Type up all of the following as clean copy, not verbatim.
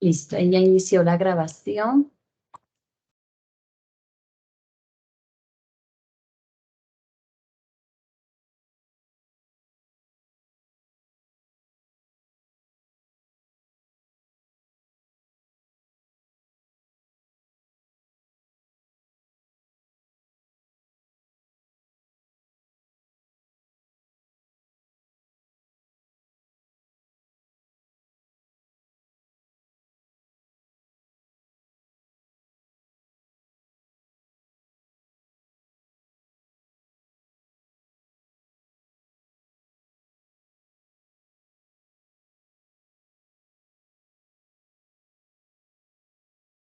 Listo, ella inició la grabación.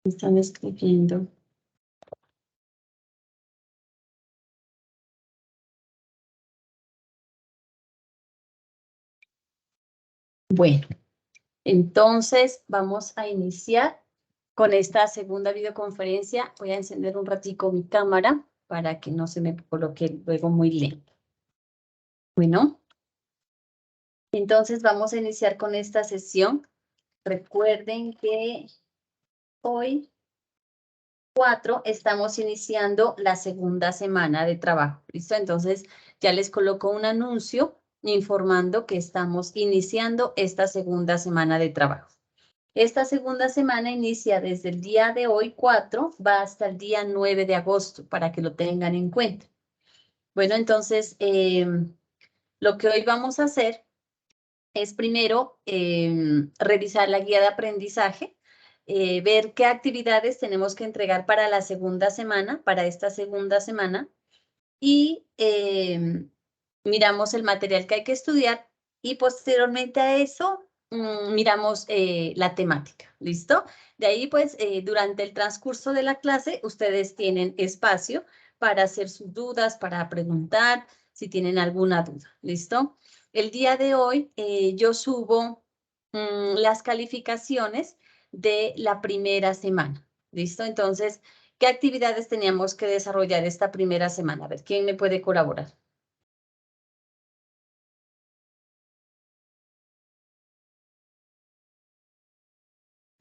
Están escribiendo. Bueno, entonces vamos a iniciar con esta segunda videoconferencia. Voy a encender un ratico mi cámara para que no se me coloque luego muy lento. Bueno, entonces vamos a iniciar con esta sesión. Recuerden que hoy 4 estamos iniciando la segunda semana de trabajo. ¿Listo? Entonces ya les coloco un anuncio informando que estamos iniciando esta segunda semana de trabajo. Esta segunda semana inicia desde el día de hoy 4, va hasta el día 9 de agosto, para que lo tengan en cuenta. Bueno, entonces, lo que hoy vamos a hacer es primero revisar la guía de aprendizaje, ver qué actividades tenemos que entregar para la segunda semana, para esta segunda semana, y miramos el material que hay que estudiar y posteriormente a eso miramos la temática, ¿listo? De ahí, pues, durante el transcurso de la clase, ustedes tienen espacio para hacer sus dudas, para preguntar si tienen alguna duda, ¿listo? El día de hoy yo subo las calificaciones de la primera semana, ¿listo? Entonces, ¿qué actividades teníamos que desarrollar esta primera semana? A ver, ¿quién me puede colaborar?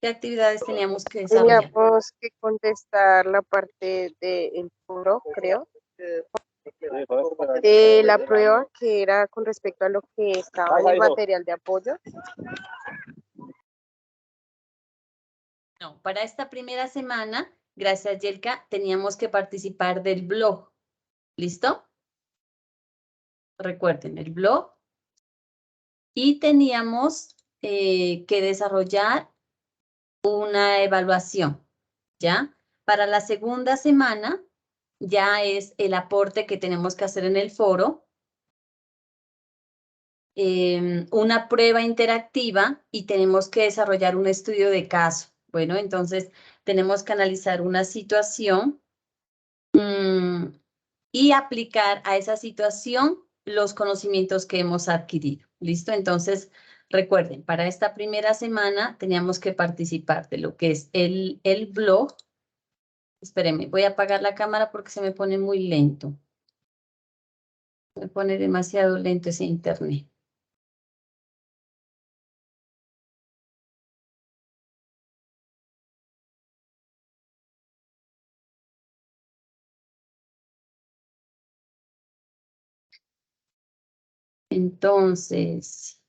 ¿Qué actividades teníamos que desarrollar? Teníamos que contestar la parte del foro, creo, de la prueba que era con respecto a lo que estaba en el material de apoyo. No, para esta primera semana, gracias Yelka, teníamos que participar del blog. ¿Listo? Recuerden, el blog. Y teníamos que desarrollar una evaluación, ¿ya? Para la segunda semana, ya es el aporte que tenemos que hacer en el foro, una prueba interactiva y tenemos que desarrollar un estudio de caso. Bueno, entonces tenemos que analizar una situación y aplicar a esa situación los conocimientos que hemos adquirido. ¿Listo? Entonces, recuerden, para esta primera semana teníamos que participar de lo que es el blog. Espérenme, voy a apagar la cámara porque se me pone muy lento. Me pone demasiado lento ese internet. Entonces,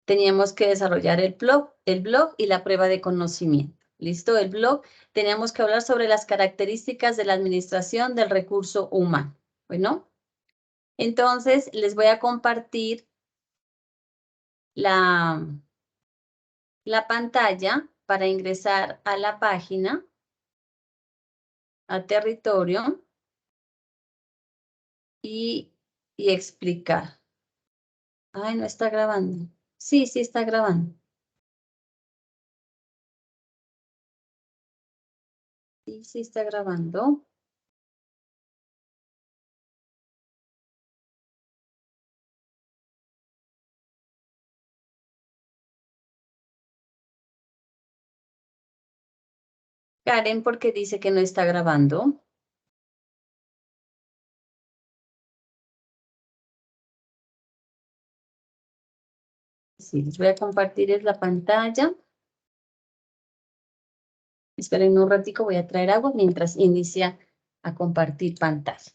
teníamos que desarrollar el blog y la prueba de conocimiento. ¿Listo? El blog, teníamos que hablar sobre las características de la administración del recurso humano. Bueno, entonces les voy a compartir la pantalla para ingresar a la página, a territorio y explicar. Ay, no está grabando. Sí, sí está grabando. Sí, sí está grabando. Karen, ¿por qué dice que no está grabando? Sí, les voy a compartir la pantalla. Esperen un ratico, voy a traer agua mientras inicia a compartir pantalla.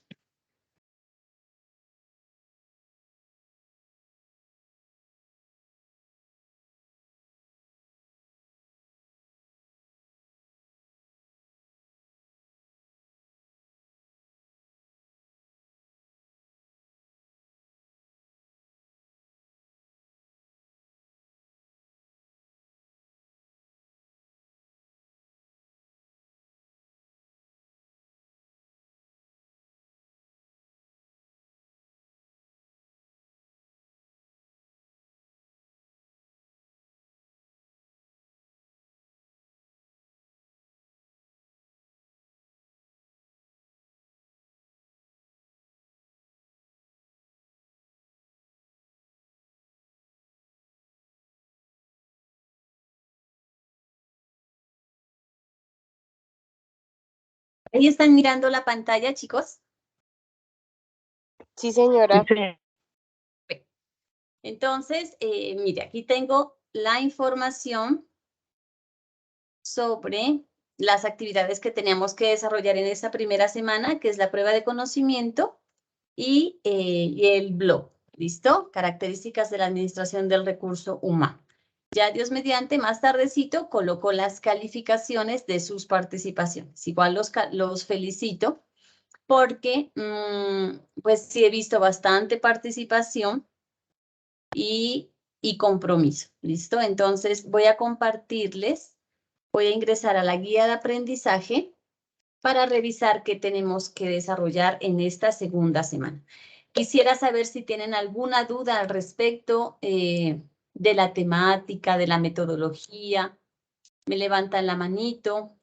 ¿Ahí están mirando la pantalla, chicos? Sí, señora. Entonces, mire, aquí tengo la información sobre las actividades que teníamos que desarrollar en esta primera semana, que es la prueba de conocimiento y el blog. ¿Listo? Características de la administración del recurso humano. Ya Dios mediante, más tardecito coloco las calificaciones de sus participaciones. Igual los felicito porque pues sí he visto bastante participación y compromiso. ¿Listo? Entonces voy a compartirles, voy a ingresar a la guía de aprendizaje para revisar qué tenemos que desarrollar en esta segunda semana. Quisiera saber si tienen alguna duda al respecto de la temática, de la metodología. Me levantan la manito.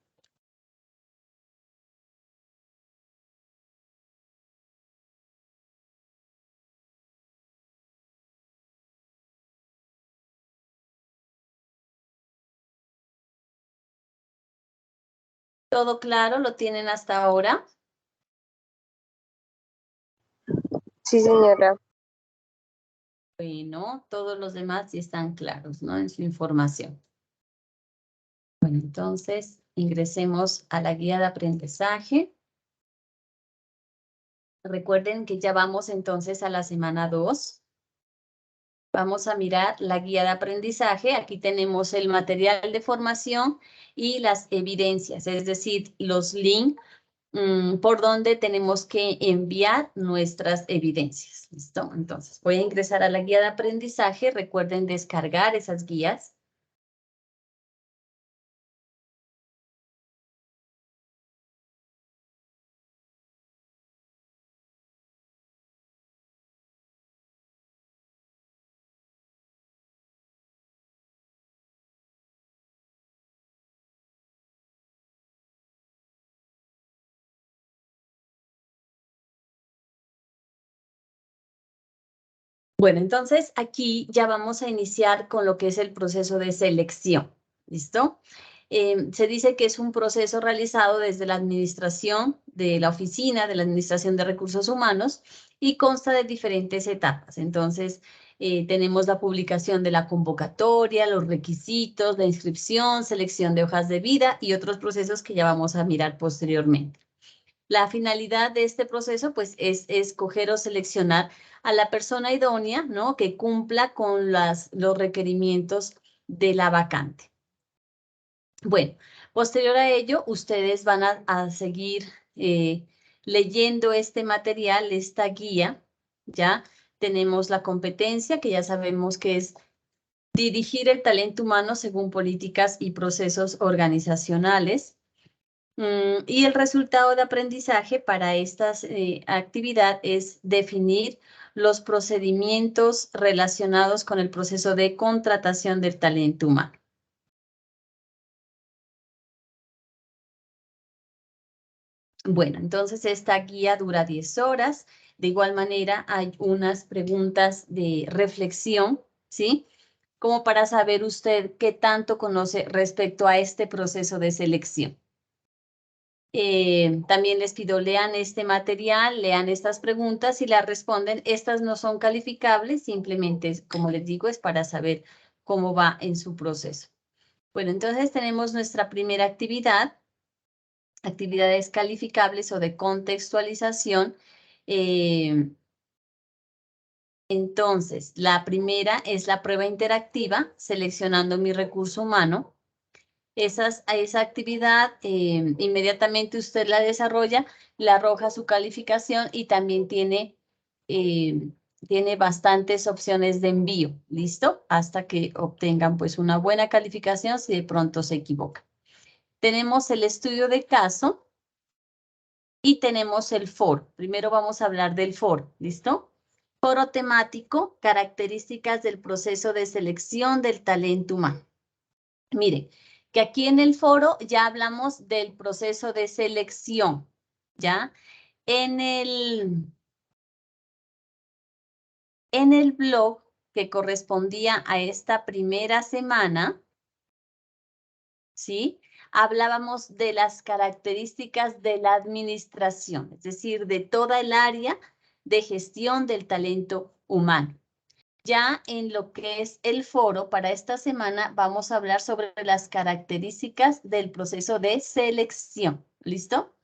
¿Todo claro? ¿Lo tienen hasta ahora? Sí, señora. Bueno, todos los demás sí están claros, ¿no? En su información. Bueno, entonces ingresemos a la guía de aprendizaje. Recuerden que ya vamos entonces a la semana 2. Vamos a mirar la guía de aprendizaje. Aquí tenemos el material de formación y las evidencias, es decir, los links por donde tenemos que enviar nuestras evidencias. ¿Listo? Entonces, voy a ingresar a la guía de aprendizaje. Recuerden descargar esas guías. Bueno, entonces aquí ya vamos a iniciar con lo que es el proceso de selección. ¿Listo? Se dice que es un proceso realizado desde la administración de la oficina, de la Administración de Recursos Humanos y consta de diferentes etapas. Entonces, tenemos la publicación de la convocatoria, los requisitos, la inscripción, selección de hojas de vida y otros procesos que ya vamos a mirar posteriormente. La finalidad de este proceso, pues, es escoger o seleccionar a la persona idónea, ¿no? Que cumpla con los requerimientos de la vacante. Bueno, posterior a ello, ustedes van a seguir leyendo este material, esta guía, ¿ya? Tenemos la competencia, que ya sabemos que es dirigir el talento humano según políticas y procesos organizacionales. Y el resultado de aprendizaje para esta actividad es definir los procedimientos relacionados con el proceso de contratación del talento humano. Bueno, entonces esta guía dura 10 horas. De igual manera, hay unas preguntas de reflexión, ¿sí? Como para saber usted qué tanto conoce respecto a este proceso de selección. También les pido lean este material, lean estas preguntas y las responden. Estas no son calificables, simplemente, como les digo, es para saber cómo va en su proceso. Bueno, entonces tenemos nuestra primera actividad, actividades calificables o de contextualización. Entonces, la primera es la prueba interactiva, seleccionando mi recurso humano. Esa actividad, inmediatamente usted la desarrolla, le arroja su calificación y también tiene bastantes opciones de envío, ¿listo? Hasta que obtengan pues una buena calificación si de pronto se equivoca. Tenemos el estudio de caso y tenemos el foro. Primero vamos a hablar del foro, ¿listo? Foro temático, características del proceso de selección del talento humano. Miren, que aquí en el foro ya hablamos del proceso de selección, ¿ya? En el blog que correspondía a esta primera semana, ¿sí? Hablábamos de las características de la administración, es decir, de toda el área de gestión del talento humano. Ya en lo que es el foro para esta semana vamos a hablar sobre las características del proceso de selección. ¿Listo?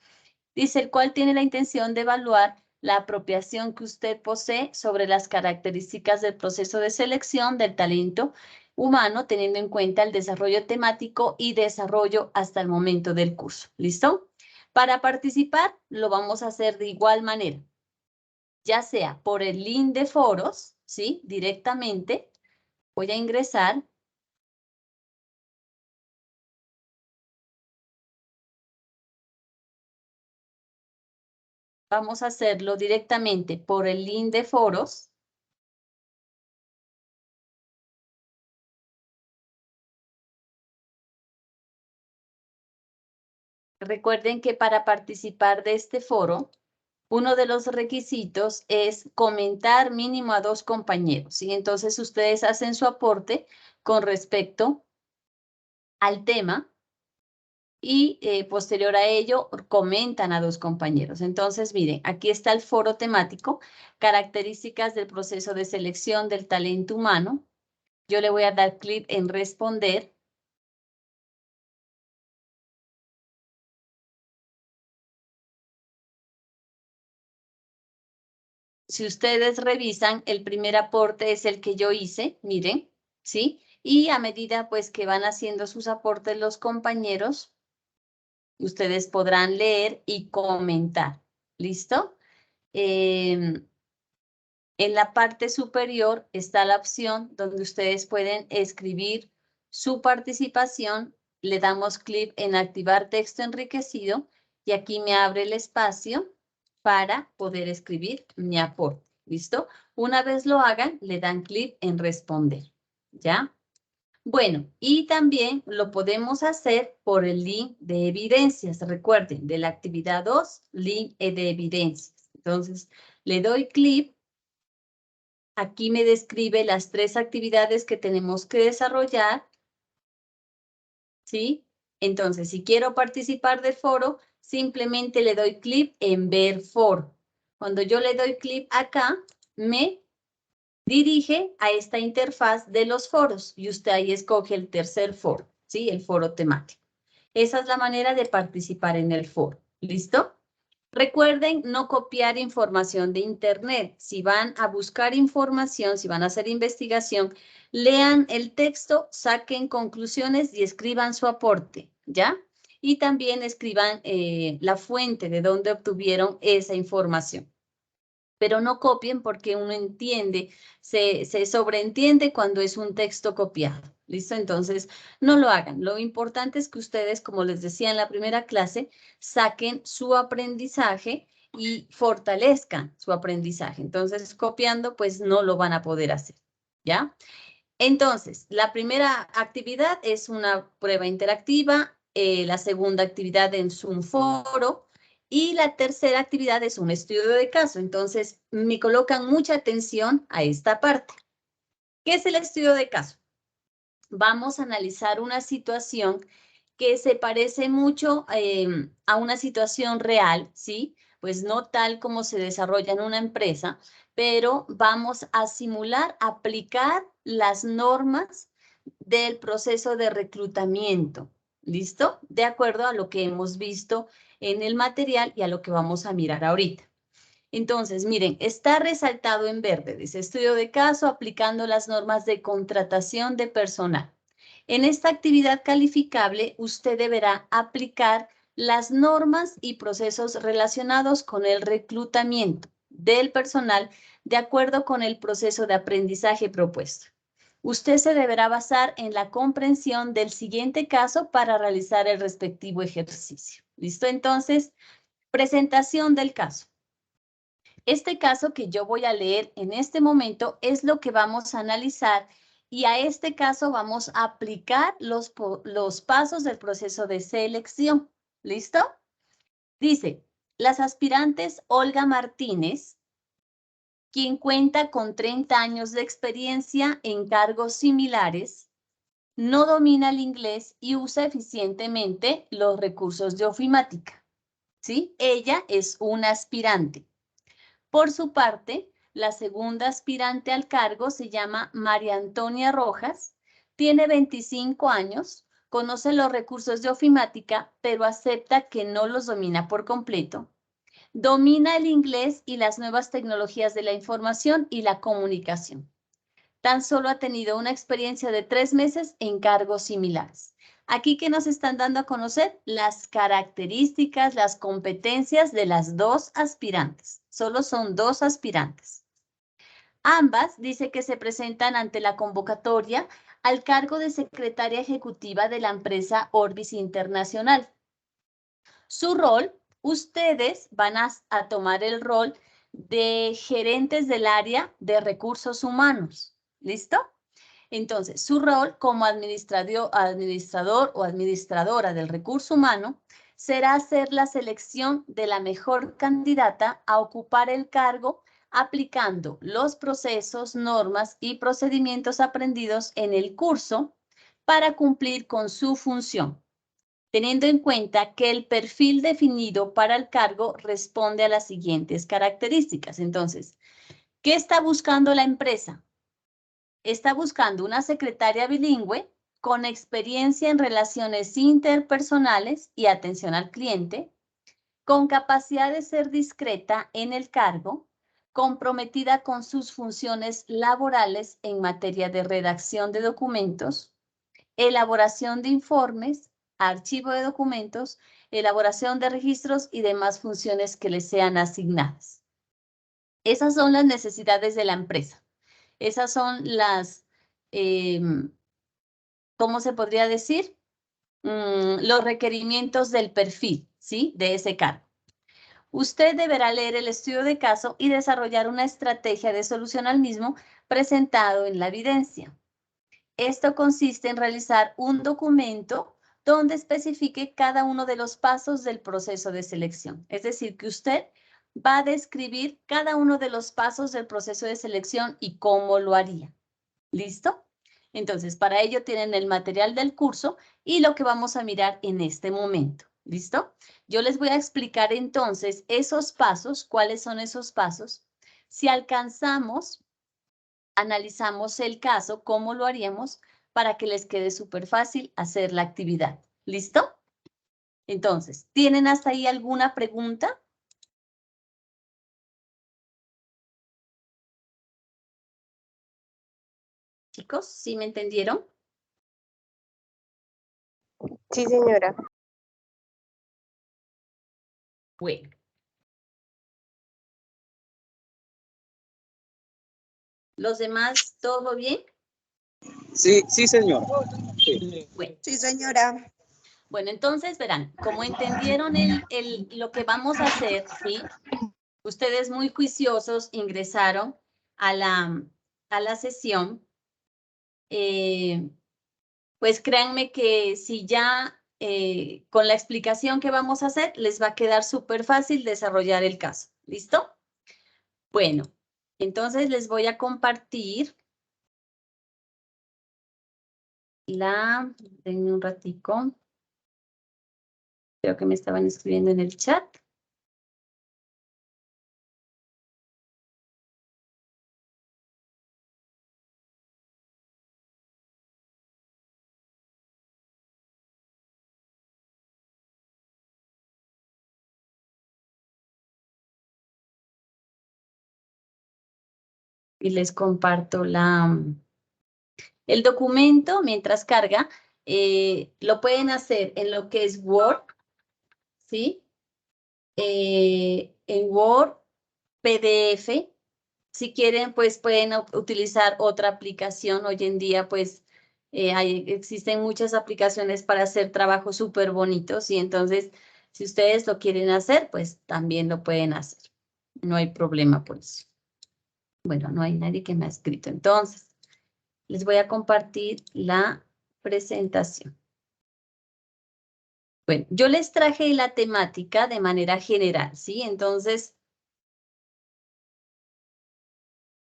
Dice el cual tiene la intención de evaluar la apropiación que usted posee sobre las características del proceso de selección del talento humano, teniendo en cuenta el desarrollo temático y desarrollo hasta el momento del curso. ¿Listo? Para participar lo vamos a hacer de igual manera, ya sea por el link de foros, ¿sí? Directamente voy a ingresar. Vamos a hacerlo directamente por el link de foros. Recuerden que para participar de este foro, uno de los requisitos es comentar mínimo a 2 compañeros, ¿sí? Entonces, ustedes hacen su aporte con respecto al tema y posterior a ello comentan a 2 compañeros. Entonces, miren, aquí está el foro temático, características del proceso de selección del talento humano. Yo le voy a dar clic en responder. Si ustedes revisan, el primer aporte es el que yo hice, miren, ¿sí? Y a medida pues que van haciendo sus aportes los compañeros, ustedes podrán leer y comentar. ¿Listo? En la parte superior está la opción donde ustedes pueden escribir su participación. Le damos clic en activar texto enriquecido y aquí me abre el espacio para poder escribir mi aporte. ¿Listo? Una vez lo hagan, le dan clic en responder. ¿Ya? Bueno, y también lo podemos hacer por el link de evidencias. Recuerden, de la actividad 2, link de evidencias. Entonces, le doy clic. Aquí me describe las 3 actividades que tenemos que desarrollar. ¿Sí? Entonces, si quiero participar del foro, simplemente le doy clic en ver foro. Cuando yo le doy clic acá, me dirige a esta interfaz de los foros y usted ahí escoge el tercer foro, ¿sí? El foro temático. Esa es la manera de participar en el foro. ¿Listo? Recuerden no copiar información de internet. Si van a buscar información, si van a hacer investigación, lean el texto, saquen conclusiones y escriban su aporte, ¿ya? Y también escriban la fuente de donde obtuvieron esa información. Pero no copien porque uno entiende, se sobreentiende cuando es un texto copiado. ¿Listo? Entonces, no lo hagan. Lo importante es que ustedes, como les decía en la primera clase, saquen su aprendizaje y fortalezcan su aprendizaje. Entonces, copiando, pues no lo van a poder hacer. ¿Ya? Entonces, la primera actividad es una prueba interactiva, la segunda actividad es un foro y la tercera actividad es un estudio de caso. Entonces, me colocan mucha atención a esta parte. ¿Qué es el estudio de caso? Vamos a analizar una situación que se parece mucho a una situación real, ¿sí? Pues no tal como se desarrolla en una empresa, pero vamos a simular, aplicar las normas del proceso de reclutamiento. ¿Listo? De acuerdo a lo que hemos visto en el material y a lo que vamos a mirar ahorita. Entonces, miren, está resaltado en verde, dice estudio de caso aplicando las normas de contratación de personal. En esta actividad calificable, usted deberá aplicar las normas y procesos relacionados con el reclutamiento del personal de acuerdo con el proceso de aprendizaje propuesto. Usted se deberá basar en la comprensión del siguiente caso para realizar el respectivo ejercicio. ¿Listo? Entonces, presentación del caso. Este caso que yo voy a leer en este momento es lo que vamos a analizar y a este caso vamos a aplicar los pasos del proceso de selección. ¿Listo? Dice, las aspirantes Olga Martínez, quien cuenta con 30 años de experiencia en cargos similares, no domina el inglés y usa eficientemente los recursos de ofimática. ¿Sí? Ella es una aspirante. Por su parte, la segunda aspirante al cargo se llama María Antonia Rojas, tiene 25 años, conoce los recursos de ofimática, pero acepta que no los domina por completo. Domina el inglés y las nuevas tecnologías de la información y la comunicación. Tan solo ha tenido una experiencia de 3 meses en cargos similares. Aquí que nos están dando a conocer las características, las competencias de las dos aspirantes. Solo son dos aspirantes. Ambas dice que se presentan ante la convocatoria al cargo de secretaria ejecutiva de la empresa Orbis Internacional. Su rol, ustedes van a tomar el rol de gerentes del área de recursos humanos. ¿Listo? Entonces, su rol como administrador o administradora del recurso humano será hacer la selección de la mejor candidata a ocupar el cargo aplicando los procesos, normas y procedimientos aprendidos en el curso para cumplir con su función, teniendo en cuenta que el perfil definido para el cargo responde a las siguientes características. Entonces, ¿qué está buscando la empresa? Está buscando una secretaria bilingüe con experiencia en relaciones interpersonales y atención al cliente, con capacidad de ser discreta en el cargo, comprometida con sus funciones laborales en materia de redacción de documentos, elaboración de informes, archivo de documentos, elaboración de registros y demás funciones que le sean asignadas. Esas son las necesidades de la empresa. Esas son las, ¿cómo se podría decir? Los requerimientos del perfil, ¿sí? De ese cargo. Usted deberá leer el estudio de caso y desarrollar una estrategia de solución al mismo presentado en la evidencia. Esto consiste en realizar un documento donde especifique cada uno de los pasos del proceso de selección. Es decir, que usted va a describir cada uno de los pasos del proceso de selección y cómo lo haría. ¿Listo? Entonces, para ello tienen el material del curso y lo que vamos a mirar en este momento. ¿Listo? Yo les voy a explicar entonces esos pasos, cuáles son esos pasos. Si alcanzamos, analizamos el caso, cómo lo haríamos para que les quede súper fácil hacer la actividad. ¿Listo? Entonces, ¿tienen hasta ahí alguna pregunta? Chicos, ¿sí me entendieron? Sí, señora. Bueno. ¿Los demás, todo bien? Sí, sí, señor. Sí. Bueno. Sí, señora. Bueno, entonces verán, como entendieron lo que vamos a hacer, ¿sí? Ustedes muy juiciosos ingresaron a la sesión. Pues créanme que si ya con la explicación que vamos a hacer, les va a quedar súper fácil desarrollar el caso. ¿Listo? Bueno, entonces les voy a compartir denme un ratico. Creo que me estaban escribiendo en el chat. y les comparto el documento mientras carga. Lo pueden hacer en lo que es Word, ¿sí? En Word, PDF. Si quieren, pues pueden utilizar otra aplicación. Hoy en día, pues, existen muchas aplicaciones para hacer trabajos súper bonitos y entonces, si ustedes lo quieren hacer, pues también lo pueden hacer. No hay problema por eso. Bueno, no hay nadie que me ha escrito. Entonces, les voy a compartir la presentación. Bueno, yo les traje la temática de manera general, ¿sí? Entonces,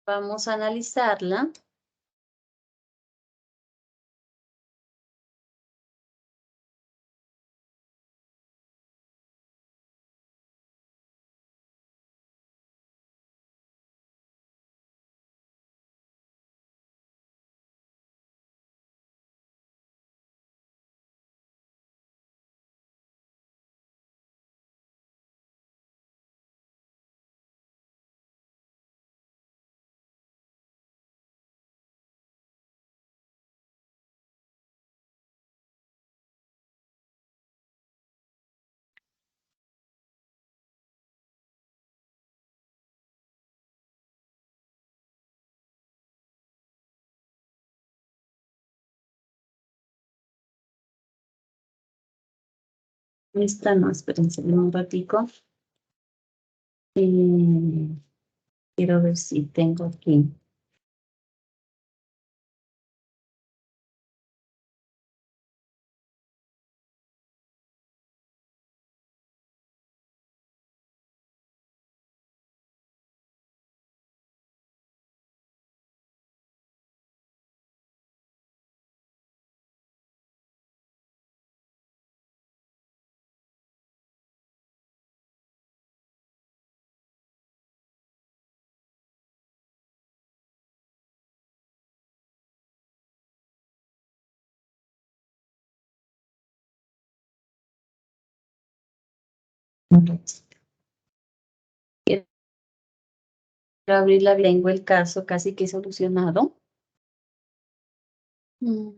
vamos a analizarla. Esta no, espérense un ratico. Quiero ver si tengo aquí. Un ratito. Quiero abrirla, tengo el caso casi que solucionado. Mm,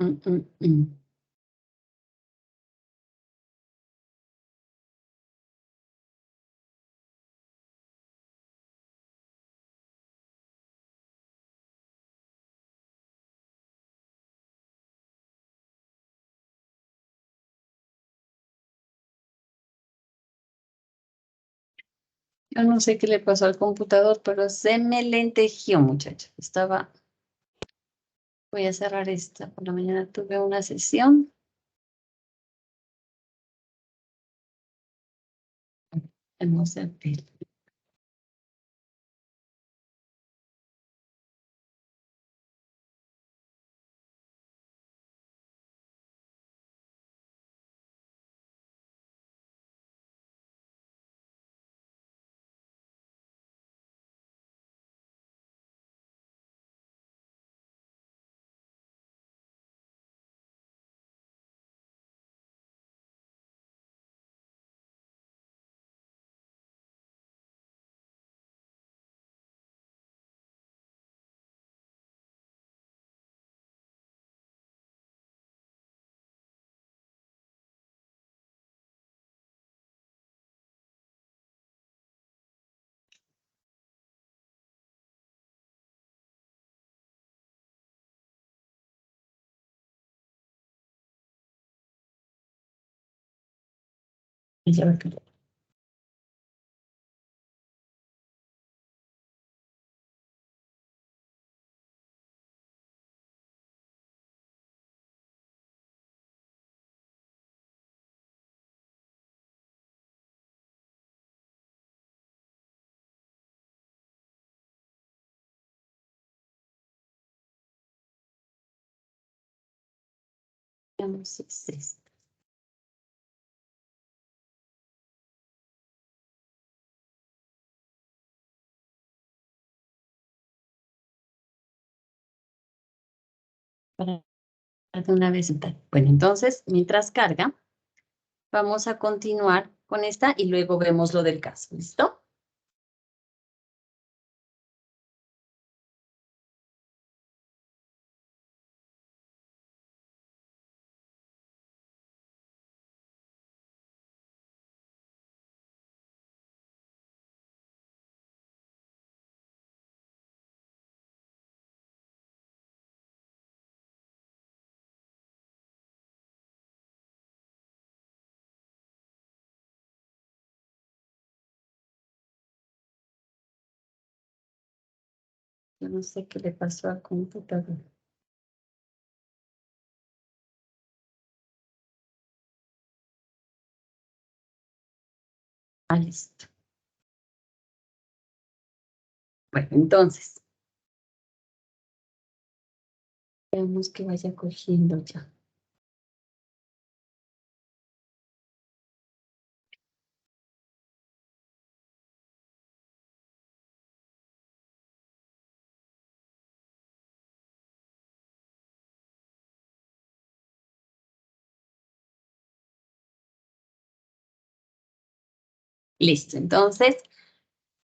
mm, mm, mm. Yo no sé qué le pasó al computador, pero se me lentejió, muchachos. Voy a cerrar esta. Por la mañana tuve una sesión. Vamos a ver. Ya va a quedar. Veamos si es esta. Para de una vez. Bueno, entonces, mientras carga, vamos a continuar con esta y luego vemos lo del caso. ¿Listo? Yo no sé qué le pasó al computador. Ah, listo. Bueno, entonces, veamos que vaya cogiendo ya. Listo, entonces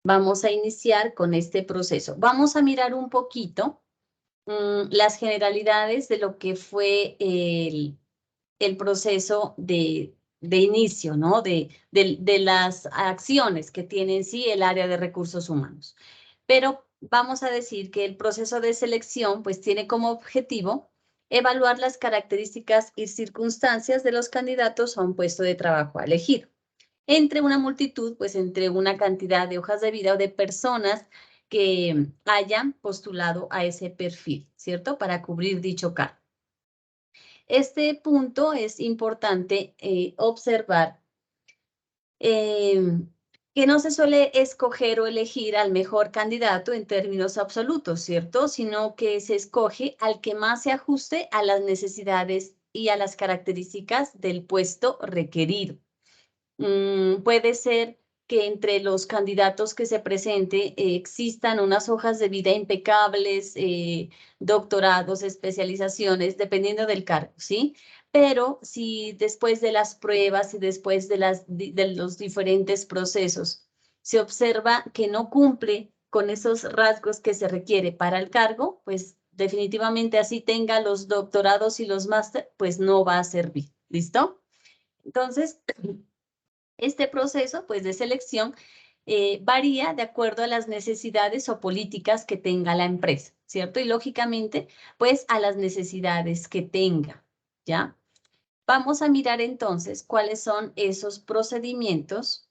vamos a iniciar con este proceso. Vamos a mirar un poquito las generalidades de lo que fue el proceso de inicio, ¿no? De las acciones que tiene en sí el área de recursos humanos. Pero vamos a decir que el proceso de selección pues tiene como objetivo evaluar las características y circunstancias de los candidatos a un puesto de trabajo a elegir. Entre una multitud, pues entre una cantidad de hojas de vida o de personas que hayan postulado a ese perfil, ¿cierto? Para cubrir dicho cargo. Este punto es importante observar que no se suele escoger o elegir al mejor candidato en términos absolutos, ¿cierto? Sino que se escoge al que más se ajuste a las necesidades y a las características del puesto requerido. Puede ser que entre los candidatos que se presente existan unas hojas de vida impecables, doctorados, especializaciones, dependiendo del cargo, ¿sí? Pero si después de las pruebas y después de los diferentes procesos se observa que no cumple con esos rasgos que se requiere para el cargo, pues definitivamente así tenga los doctorados y los máster, pues no va a servir, ¿listo? Entonces, este proceso, pues, de selección varía de acuerdo a las necesidades o políticas que tenga la empresa, ¿cierto? Y lógicamente, pues, a las necesidades que tenga, ¿ya? Vamos a mirar entonces cuáles son esos procedimientos.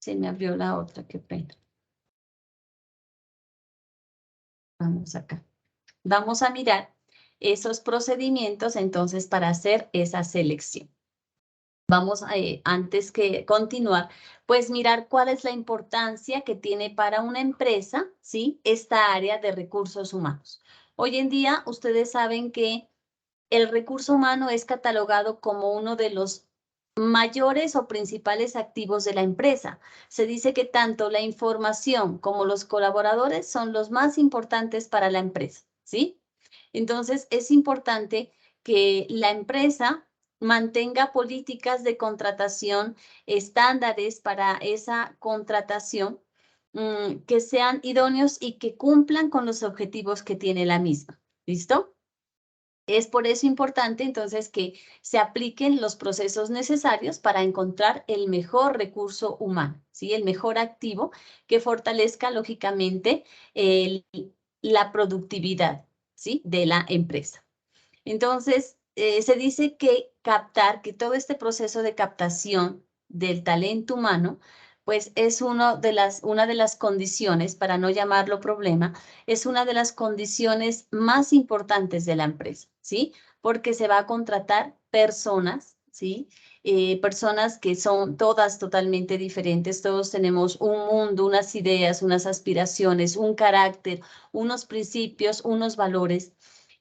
Se me abrió la otra, qué pena. Vamos acá. Vamos a mirar esos procedimientos entonces para hacer esa selección. Vamos, antes que continuar, pues mirar cuál es la importancia que tiene para una empresa, ¿sí? Esta área de recursos humanos. Hoy en día, ustedes saben que el recurso humano es catalogado como uno de los mayores o principales activos de la empresa. Se dice que tanto la información como los colaboradores son los más importantes para la empresa, ¿sí? Entonces, es importante que la empresa mantenga políticas de contratación, estándares para esa contratación, que sean idóneos y que cumplan con los objetivos que tiene la misma. ¿Listo? Es por eso importante entonces que se apliquen los procesos necesarios para encontrar el mejor recurso humano, ¿sí? El mejor activo que fortalezca lógicamente la productividad, ¿sí? De la empresa. Entonces, se dice que que todo este proceso de captación del talento humano, pues es una de las condiciones, para no llamarlo problema, es una de las condiciones más importantes de la empresa, ¿sí? Porque se va a contratar personas, ¿sí? Personas que son todas totalmente diferentes, todos tenemos un mundo, unas ideas, unas aspiraciones, un carácter, unos principios, unos valores.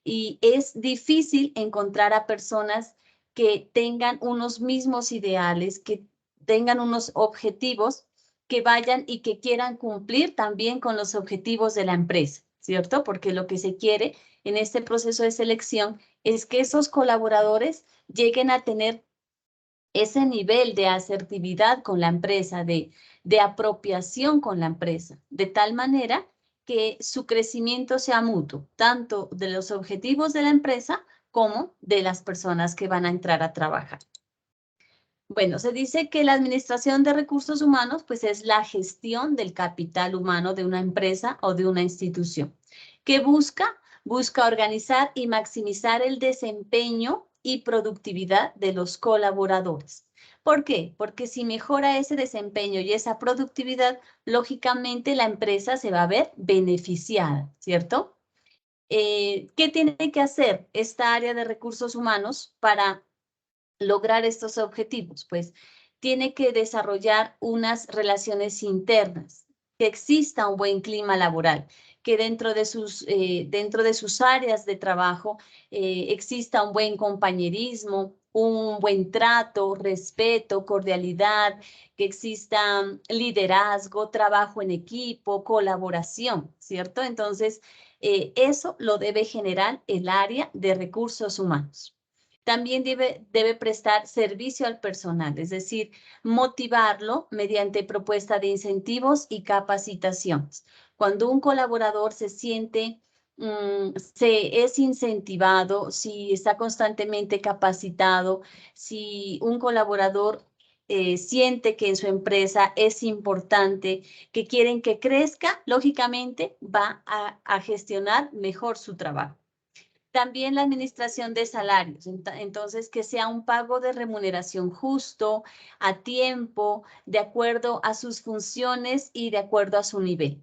Y es difícil encontrar a personas que tengan unos mismos ideales, que tengan unos objetivos, que vayan y que quieran cumplir también con los objetivos de la empresa, ¿cierto? Porque lo que se quiere en este proceso de selección es que esos colaboradores lleguen a tener ese nivel de asertividad con la empresa, de apropiación con la empresa, de tal manera que su crecimiento sea mutuo, tanto de los objetivos de la empresa como de las personas que van a entrar a trabajar. Bueno, se dice que la administración de recursos humanos, pues es la gestión del capital humano de una empresa o de una institución, que busca busca organizar y maximizar el desempeño y productividad de los colaboradores. ¿Por qué? Porque si mejora ese desempeño y esa productividad, lógicamente la empresa se va a ver beneficiada, ¿cierto? ¿Qué tiene que hacer esta área de recursos humanos para lograr estos objetivos? Pues tiene que desarrollar unas relaciones internas, que exista un buen clima laboral, que dentro de sus áreas de trabajo exista un buen compañerismo, un buen trato, respeto, cordialidad, que exista liderazgo, trabajo en equipo, colaboración, ¿cierto? Entonces, eso lo debe generar el área de recursos humanos. También debe prestar servicio al personal, es decir, motivarlo mediante propuesta de incentivos y capacitaciones. Cuando un colaborador se siente, es incentivado, si está constantemente capacitado, si un colaborador siente que en su empresa es importante, que quieren que crezca, lógicamente va a gestionar mejor su trabajo. También la administración de salarios, entonces que sea un pago de remuneración justo, a tiempo, de acuerdo a sus funciones y de acuerdo a su nivel.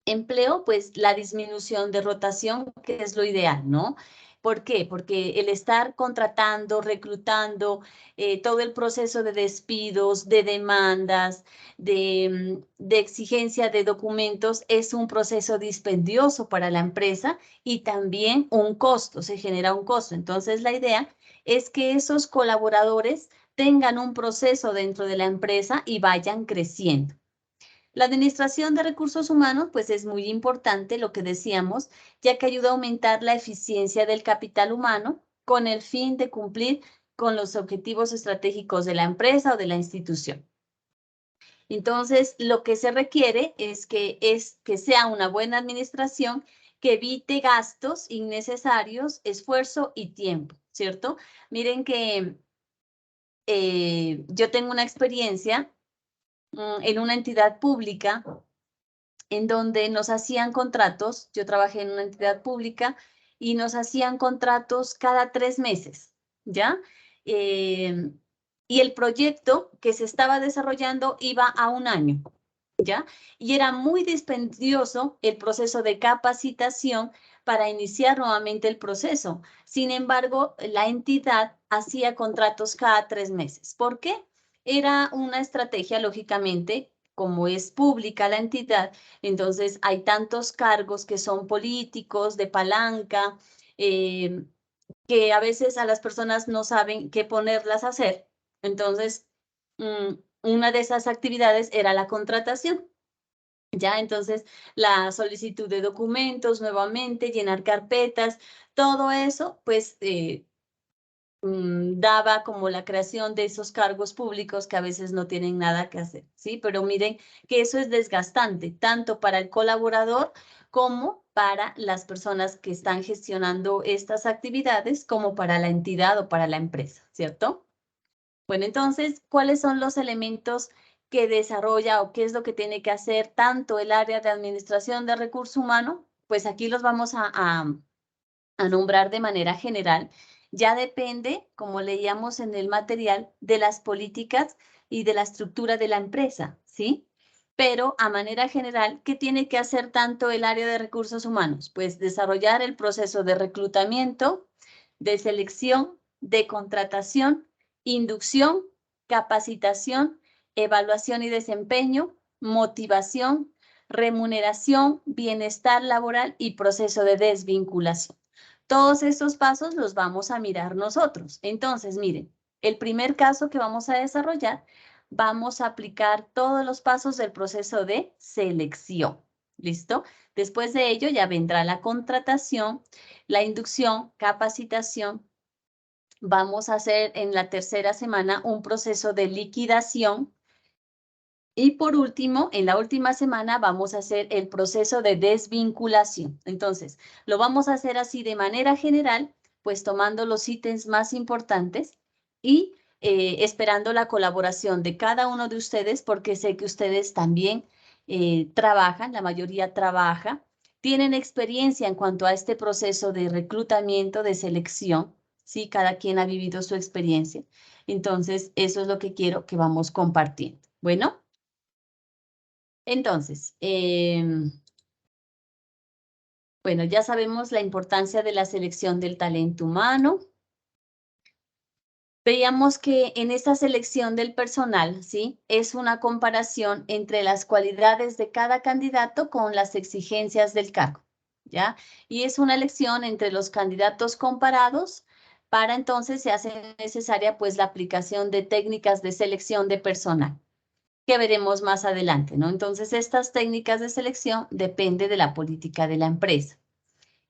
Empleo, pues la disminución de rotación, que es lo ideal, ¿no? ¿Por qué? Porque el estar contratando, reclutando, todo el proceso de despidos, de demandas, de exigencia de documentos es un proceso dispendioso para la empresa y también un costo, se genera un costo. Entonces, la idea es que esos colaboradores tengan un proceso dentro de la empresa y vayan creciendo. La administración de recursos humanos, pues es muy importante lo que decíamos, ya que ayuda a aumentar la eficiencia del capital humano con el fin de cumplir con los objetivos estratégicos de la empresa o de la institución. Entonces, lo que se requiere es que sea una buena administración que evite gastos innecesarios, esfuerzo y tiempo, ¿cierto? Miren que yo tengo una experiencia en una entidad pública en donde nos hacían contratos, yo trabajé en una entidad pública y nos hacían contratos cada 3 meses, ¿ya? Y el proyecto que se estaba desarrollando iba a 1 año, ¿ya? Y era muy dispendioso el proceso de capacitación para iniciar nuevamente el proceso. Sin embargo, la entidad hacía contratos cada 3 meses. ¿Por qué? Era una estrategia, lógicamente, como es pública la entidad, entonces hay tantos cargos que son políticos, de palanca, que a veces a las personas no saben qué ponerlas a hacer. Entonces, una de esas actividades era la contratación. Ya, entonces, la solicitud de documentos, nuevamente, llenar carpetas, todo eso, pues, daba como la creación de esos cargos públicos que a veces no tienen nada que hacer, ¿sí? Pero miren que eso es desgastante, tanto para el colaborador como para las personas que están gestionando estas actividades, como para la entidad o para la empresa, ¿cierto? Bueno, entonces, ¿cuáles son los elementos que desarrolla o qué es lo que tiene que hacer tanto el área de administración de recursos humanos? Pues aquí los vamos a nombrar de manera general. Ya depende, como leíamos en el material, de las políticas y de la estructura de la empresa, ¿sí? Pero a manera general, ¿qué tiene que hacer tanto el área de recursos humanos? Pues desarrollar el proceso de reclutamiento, de selección, de contratación, inducción, capacitación, evaluación y desempeño, motivación, remuneración, bienestar laboral y proceso de desvinculación. Todos estos pasos los vamos a mirar nosotros. Entonces, miren, el primer caso que vamos a desarrollar, vamos a aplicar todos los pasos del proceso de selección. ¿Listo? Después de ello ya vendrá la contratación, la inducción, capacitación. Vamos a hacer en la tercera semana un proceso de liquidación. Y por último, en la última semana vamos a hacer el proceso de desvinculación. Entonces, lo vamos a hacer así de manera general, pues tomando los ítems más importantes y esperando la colaboración de cada uno de ustedes, porque sé que ustedes también trabajan, la mayoría trabaja tienen experiencia en cuanto a este proceso de reclutamiento, de selección, ¿sí? Cada quien ha vivido su experiencia. Entonces, eso es lo que quiero que vamos compartiendo. Bueno, entonces, bueno, ya sabemos la importancia de la selección del talento humano. Veíamos que en esta selección del personal, ¿sí? Es una comparación entre las cualidades de cada candidato con las exigencias del cargo, ¿ya? Y es una elección entre los candidatos comparados. Para entonces se hace necesaria pues la aplicación de técnicas de selección de personal, que veremos más adelante, ¿no? Entonces estas técnicas de selección dependen de la política de la empresa.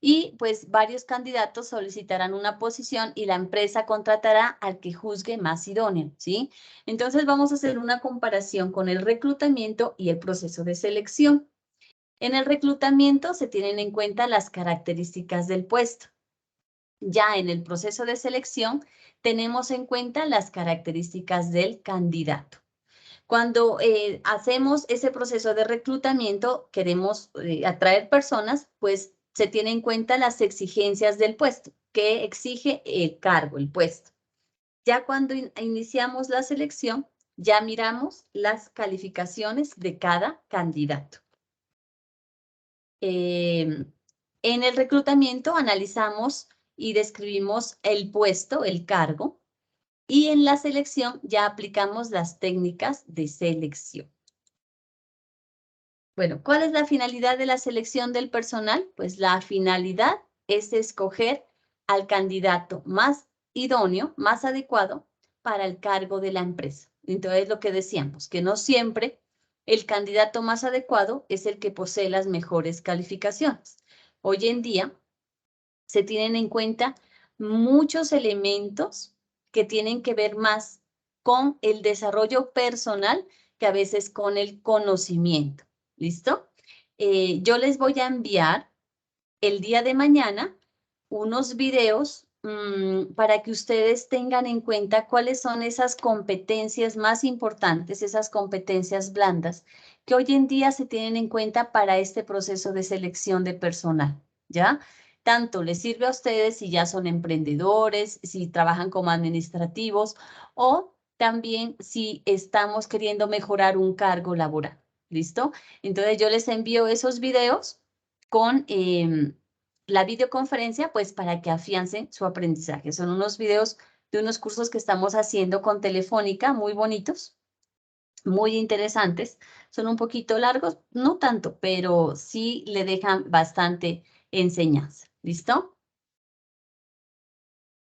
Y pues varios candidatos solicitarán una posición y la empresa contratará al que juzgue más idóneo, ¿sí? Entonces vamos a hacer una comparación con el reclutamiento y el proceso de selección. En el reclutamiento se tienen en cuenta las características del puesto. Ya en el proceso de selección tenemos en cuenta las características del candidato. Cuando hacemos ese proceso de reclutamiento, queremos atraer personas, pues se tienen en cuenta las exigencias del puesto, que exige el cargo, el puesto. Ya cuando iniciamos la selección, ya miramos las calificaciones de cada candidato. En el reclutamiento analizamos y describimos el puesto, el cargo, y en la selección ya aplicamos las técnicas de selección. Bueno, ¿cuál es la finalidad de la selección del personal? Pues la finalidad es escoger al candidato más idóneo, más adecuado para el cargo de la empresa. Entonces, lo que decíamos, que no siempre el candidato más adecuado es el que posee las mejores calificaciones. Hoy en día se tienen en cuenta muchos elementos que tienen que ver más con el desarrollo personal que a veces con el conocimiento. ¿Listo? Yo les voy a enviar el día de mañana unos videos para que ustedes tengan en cuenta cuáles son esas competencias más importantes, esas competencias blandas que hoy en día se tienen en cuenta para este proceso de selección de personal, ¿ya? Tanto les sirve a ustedes si ya son emprendedores, si trabajan como administrativos o también si estamos queriendo mejorar un cargo laboral. ¿Listo? Entonces yo les envío esos videos con la videoconferencia, pues para que afiancen su aprendizaje. Son unos videos de unos cursos que estamos haciendo con Telefónica, muy bonitos, muy interesantes. Son un poquito largos, no tanto, pero sí le dejan bastante enseñanza. ¿Listo?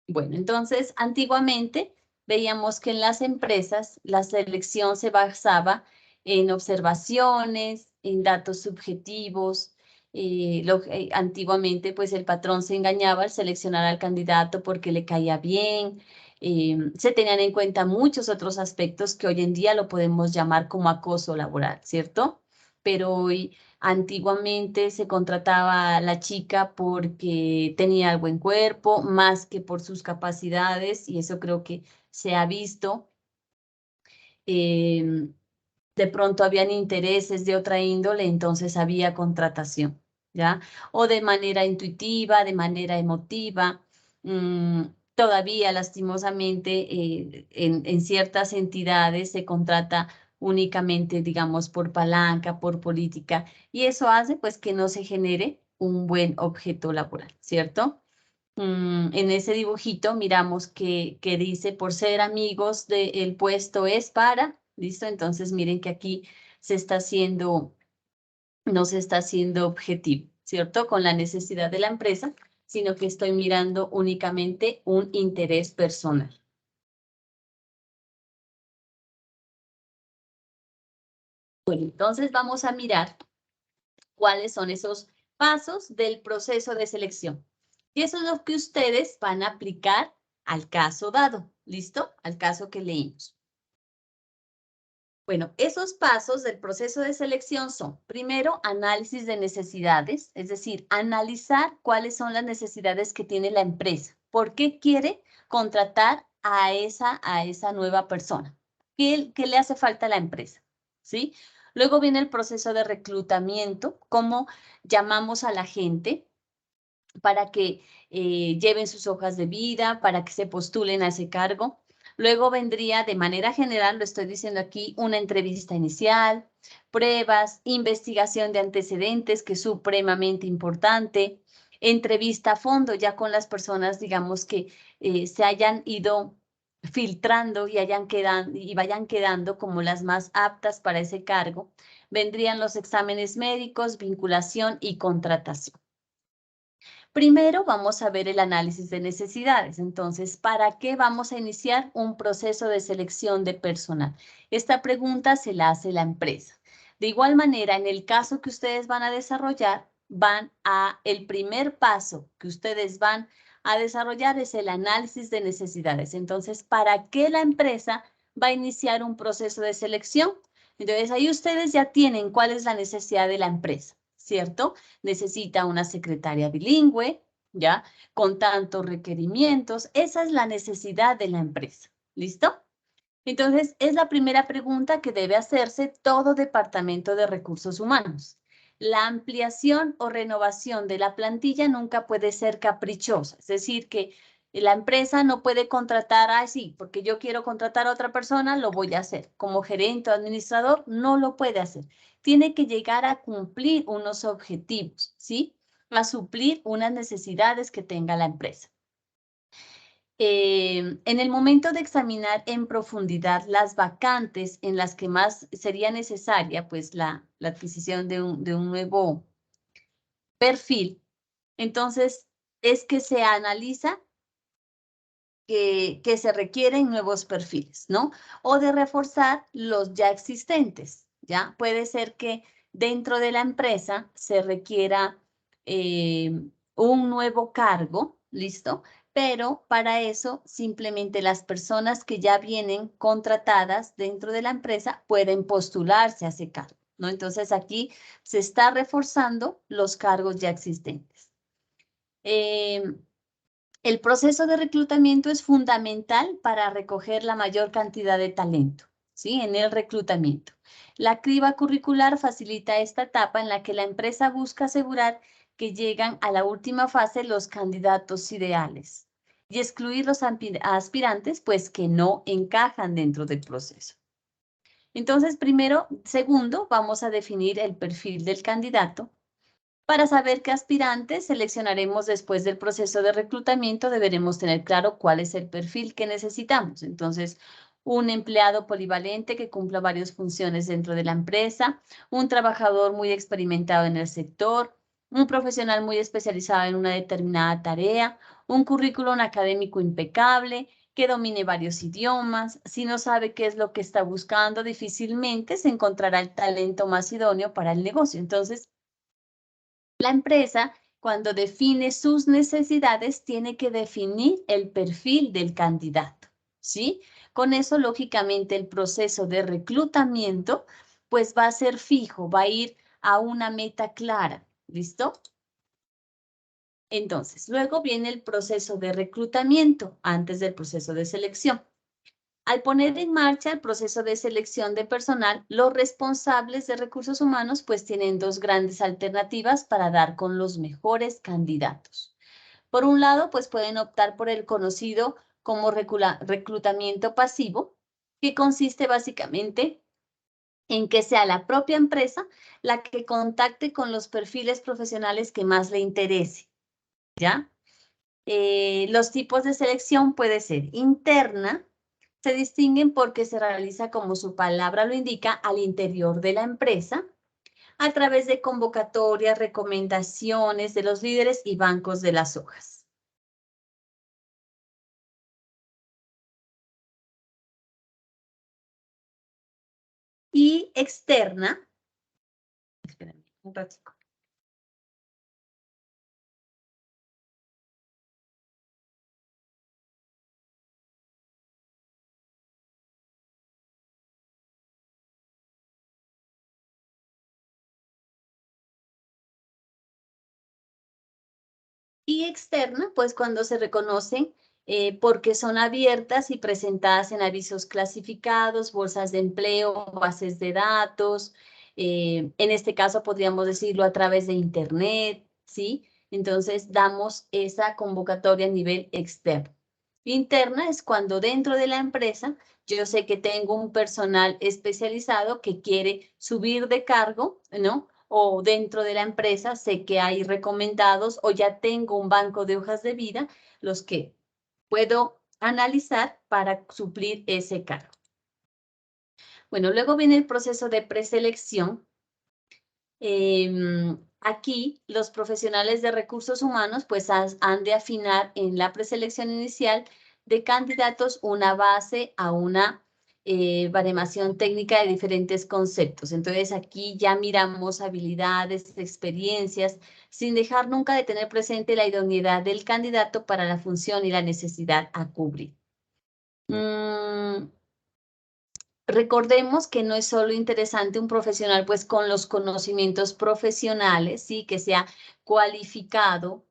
Bueno, entonces, antiguamente veíamos que en las empresas la selección se basaba en observaciones, en datos subjetivos. Antiguamente, pues el patrón se engañaba al seleccionar al candidato porque le caía bien. Se tenían en cuenta muchos otros aspectos que hoy en día lo podemos llamar como acoso laboral, ¿cierto? Pero hoy antiguamente se contrataba a la chica porque tenía buen cuerpo, más que por sus capacidades, y eso creo que se ha visto. De pronto habían intereses de otra índole, entonces había contratación, ¿ya? O de manera intuitiva, de manera emotiva. Todavía, lastimosamente, en ciertas entidades se contrata únicamente, digamos, por palanca, por política, y eso hace, pues, que no se genere un buen objeto laboral, ¿cierto? En ese dibujito miramos que dice, por ser amigos del puesto es para, ¿listo? Entonces miren que aquí no se está haciendo objetivo, ¿cierto? Con la necesidad de la empresa, sino que estoy mirando únicamente un interés personal. Bueno, entonces vamos a mirar cuáles son esos pasos del proceso de selección. Y eso es lo que ustedes van a aplicar al caso dado, ¿listo? Al caso que leímos. Bueno, esos pasos del proceso de selección son, primero, análisis de necesidades, es decir, analizar cuáles son las necesidades que tiene la empresa. ¿Por qué quiere contratar a esa nueva persona? ¿Qué le hace falta a la empresa? ¿Sí? Luego viene el proceso de reclutamiento, cómo llamamos a la gente para que lleven sus hojas de vida, para que se postulen a ese cargo. Luego vendría, de manera general, lo estoy diciendo aquí, una entrevista inicial, pruebas, investigación de antecedentes, que es supremamente importante, entrevista a fondo ya con las personas, digamos, que se hayan ido filtrando y vayan quedando como las más aptas para ese cargo. Vendrían los exámenes médicos, vinculación y contratación. Primero vamos a ver el análisis de necesidades. Entonces, ¿para qué vamos a iniciar un proceso de selección de personal? Esta pregunta se la hace la empresa. De igual manera, en el caso que ustedes van a desarrollar, el primer paso que ustedes van a desarrollar es el análisis de necesidades. Entonces, ¿para qué la empresa va a iniciar un proceso de selección? Entonces, ahí ustedes ya tienen cuál es la necesidad de la empresa, ¿cierto? Necesita una secretaria bilingüe, ¿ya? Con tantos requerimientos. Esa es la necesidad de la empresa. ¿Listo? Entonces, es la primera pregunta que debe hacerse todo departamento de recursos humanos. La ampliación o renovación de la plantilla nunca puede ser caprichosa. Es decir, que la empresa no puede contratar así, porque yo quiero contratar a otra persona, lo voy a hacer. Como gerente o administrador, no lo puede hacer. Tiene que llegar a cumplir unos objetivos, ¿sí? A suplir unas necesidades que tenga la empresa. En el momento de examinar en profundidad las vacantes en las que más sería necesaria pues la adquisición de un nuevo perfil, entonces es que se analiza que se requieren nuevos perfiles, ¿no? O de reforzar los ya existentes, ¿ya? Puede ser que dentro de la empresa se requiera un nuevo cargo, ¿listo? Pero para eso simplemente las personas que ya vienen contratadas dentro de la empresa pueden postularse a ese cargo, ¿no? Entonces aquí se está reforzando los cargos ya existentes. El proceso de reclutamiento es fundamental para recoger la mayor cantidad de talento, ¿sí? En el reclutamiento. La criba curricular facilita esta etapa en la que la empresa busca asegurar que llegan a la última fase los candidatos ideales y excluir los aspirantes, pues que no encajan dentro del proceso. Entonces, segundo, vamos a definir el perfil del candidato. Para saber qué aspirantes seleccionaremos después del proceso de reclutamiento, deberemos tener claro cuál es el perfil que necesitamos. Entonces, un empleado polivalente que cumpla varias funciones dentro de la empresa, un trabajador muy experimentado en el sector, un profesional muy especializado en una determinada tarea, un currículum académico impecable, que domine varios idiomas. Si no sabe qué es lo que está buscando, difícilmente se encontrará el talento más idóneo para el negocio. Entonces, la empresa, cuando define sus necesidades, tiene que definir el perfil del candidato, ¿sí? Con eso, lógicamente, el proceso de reclutamiento, pues va a ser fijo, va a ir a una meta clara, ¿listo? Entonces, luego viene el proceso de reclutamiento antes del proceso de selección. Al poner en marcha el proceso de selección de personal, los responsables de recursos humanos pues tienen dos grandes alternativas para dar con los mejores candidatos. Por un lado, pues pueden optar por el conocido como reclutamiento pasivo, que consiste básicamente en que sea la propia empresa la que contacte con los perfiles profesionales que más le interese, ¿ya? Los tipos de selección puede ser interna. Se distinguen porque se realiza, como su palabra lo indica, al interior de la empresa, a través de convocatorias, recomendaciones de los líderes y bancos de las hojas. Y externa, espérenme un ratito. Y externa, pues cuando se reconocen porque son abiertas y presentadas en avisos clasificados, bolsas de empleo, bases de datos, en este caso podríamos decirlo a través de Internet, ¿sí? Entonces damos esa convocatoria a nivel externo. Interna es cuando dentro de la empresa yo sé que tengo un personal especializado que quiere subir de cargo, ¿no? O dentro de la empresa sé que hay recomendados o ya tengo un banco de hojas de vida, los que puedo analizar para suplir ese cargo. Bueno, luego viene el proceso de preselección. Aquí los profesionales de recursos humanos pues han de afinar en la preselección inicial de candidatos una base a una baremación técnica de diferentes conceptos. Entonces aquí ya miramos habilidades, experiencias, sin dejar nunca de tener presente la idoneidad del candidato para la función y la necesidad a cubrir. Recordemos que no es solo interesante un profesional pues con los conocimientos profesionales, ¿sí? Que sea cualificado,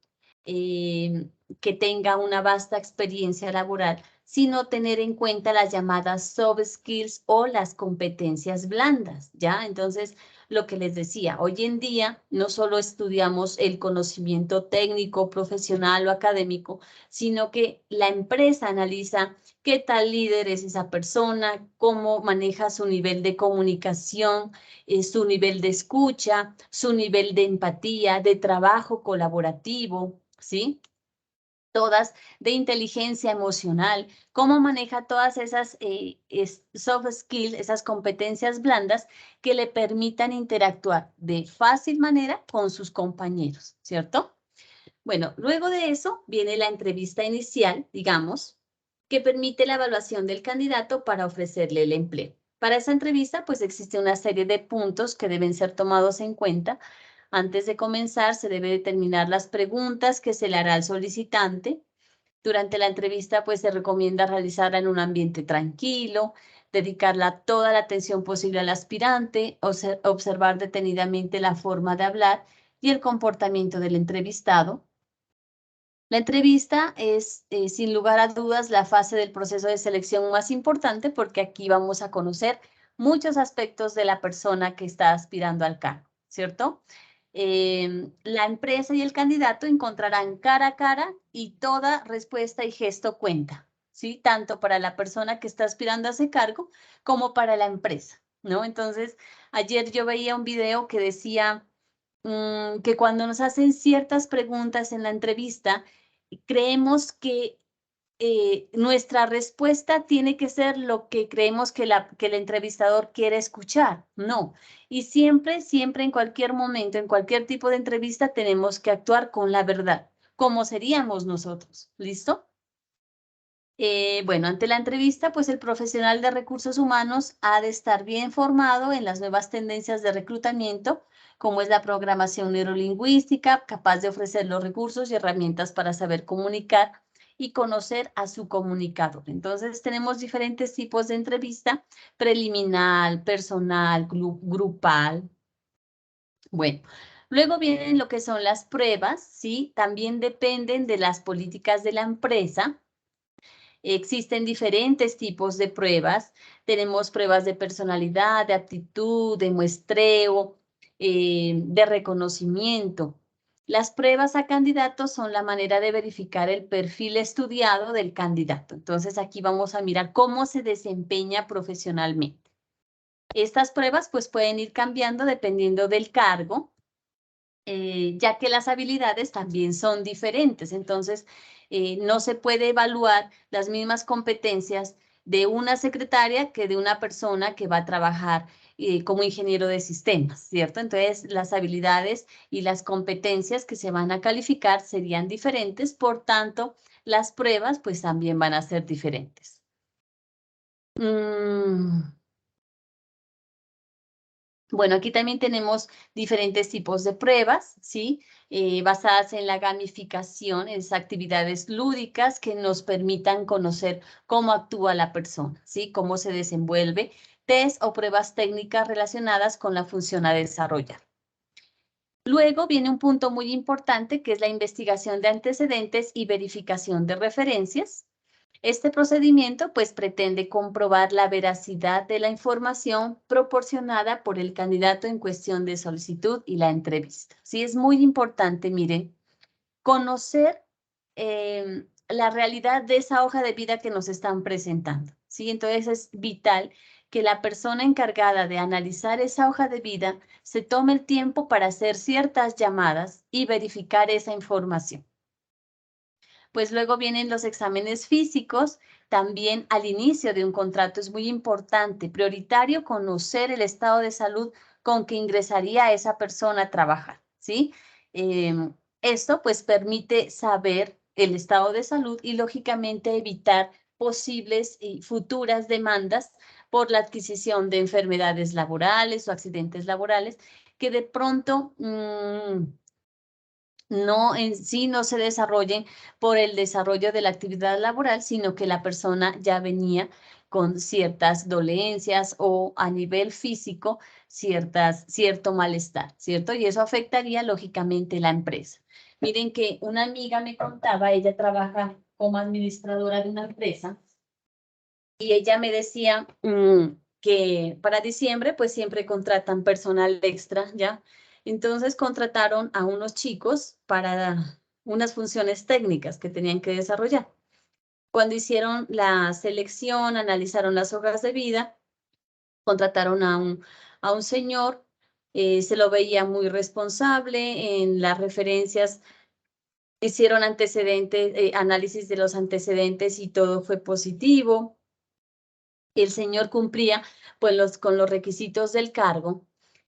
que tenga una vasta experiencia laboral, sino tener en cuenta las llamadas soft skills o las competencias blandas, ¿ya? Entonces, lo que les decía, hoy en día no solo estudiamos el conocimiento técnico, profesional o académico, sino que la empresa analiza qué tal líder es esa persona, cómo maneja su nivel de comunicación, su nivel de escucha, su nivel de empatía, de trabajo colaborativo, ¿sí? Todas de inteligencia emocional, cómo maneja todas esas soft skills, esas competencias blandas que le permitan interactuar de fácil manera con sus compañeros, ¿cierto? Bueno, luego de eso viene la entrevista inicial, digamos, que permite la evaluación del candidato para ofrecerle el empleo. Para esa entrevista, pues existe una serie de puntos que deben ser tomados en cuenta. Antes de comenzar, se debe determinar las preguntas que se le hará al solicitante. Durante la entrevista, pues se recomienda realizarla en un ambiente tranquilo, dedicarla toda la atención posible al aspirante, observar detenidamente la forma de hablar y el comportamiento del entrevistado. La entrevista es, sin lugar a dudas, la fase del proceso de selección más importante porque aquí vamos a conocer muchos aspectos de la persona que está aspirando al cargo, ¿cierto? La empresa y el candidato encontrarán cara a cara y toda respuesta y gesto cuenta, ¿sí? Tanto para la persona que está aspirando a ese cargo como para la empresa, ¿no? Entonces, ayer yo veía un video que decía que cuando nos hacen ciertas preguntas en la entrevista, creemos que nuestra respuesta tiene que ser lo que creemos que el entrevistador quiere escuchar. No. Y siempre, siempre, en cualquier momento, en cualquier tipo de entrevista, tenemos que actuar con la verdad, como seríamos nosotros. ¿Listo? Bueno, ante la entrevista, pues el profesional de recursos humanos ha de estar bien formado en las nuevas tendencias de reclutamiento, como es la programación neurolingüística, capaz de ofrecer los recursos y herramientas para saber comunicar y conocer a su comunicador. Entonces, tenemos diferentes tipos de entrevista: preliminar, personal, grupal. Bueno, luego vienen lo que son las pruebas, ¿sí? También dependen de las políticas de la empresa. Existen diferentes tipos de pruebas. Tenemos pruebas de personalidad, de aptitud, de muestreo, de reconocimiento. Las pruebas a candidatos son la manera de verificar el perfil estudiado del candidato. Entonces, aquí vamos a mirar cómo se desempeña profesionalmente. Estas pruebas pues pueden ir cambiando dependiendo del cargo, ya que las habilidades también son diferentes. Entonces, no se puede evaluar las mismas competencias de una secretaria que de una persona que va a trabajar como ingeniero de sistemas, ¿cierto? Entonces, las habilidades y las competencias que se van a calificar serían diferentes, por tanto, las pruebas pues también van a ser diferentes. Bueno, aquí también tenemos diferentes tipos de pruebas, ¿sí? Basadas en la gamificación, en esas actividades lúdicas que nos permitan conocer cómo actúa la persona, ¿sí? Cómo se desenvuelve, test o pruebas técnicas relacionadas con la función a desarrollar. Luego viene un punto muy importante que es la investigación de antecedentes y verificación de referencias. Este procedimiento pues pretende comprobar la veracidad de la información proporcionada por el candidato en cuestión de solicitud y la entrevista. Sí, es muy importante, miren, conocer la realidad de esa hoja de vida que nos están presentando, ¿sí? Entonces es vital que la persona encargada de analizar esa hoja de vida se tome el tiempo para hacer ciertas llamadas y verificar esa información. Pues luego vienen los exámenes físicos. También al inicio de un contrato es muy importante, prioritario, conocer el estado de salud con que ingresaría esa persona a trabajar, ¿sí? Esto pues permite saber el estado de salud y lógicamente evitar posibles y futuras demandas por la adquisición de enfermedades laborales o accidentes laborales que de pronto no en sí no se desarrollen por el desarrollo de la actividad laboral, sino que la persona ya venía con ciertas dolencias o a nivel físico cierto malestar, ¿cierto? Y eso afectaría lógicamente la empresa. Miren que una amiga me contaba, ella trabaja como administradora de una empresa y ella me decía que para diciembre pues siempre contratan personal extra, ¿ya? Entonces contrataron a unos chicos para unas funciones técnicas que tenían que desarrollar. Cuando hicieron la selección, analizaron las hojas de vida, contrataron a un señor, se lo veía muy responsable en las referencias, hicieron antecedentes, análisis de los antecedentes y todo fue positivo. El señor cumplía pues con los requisitos del cargo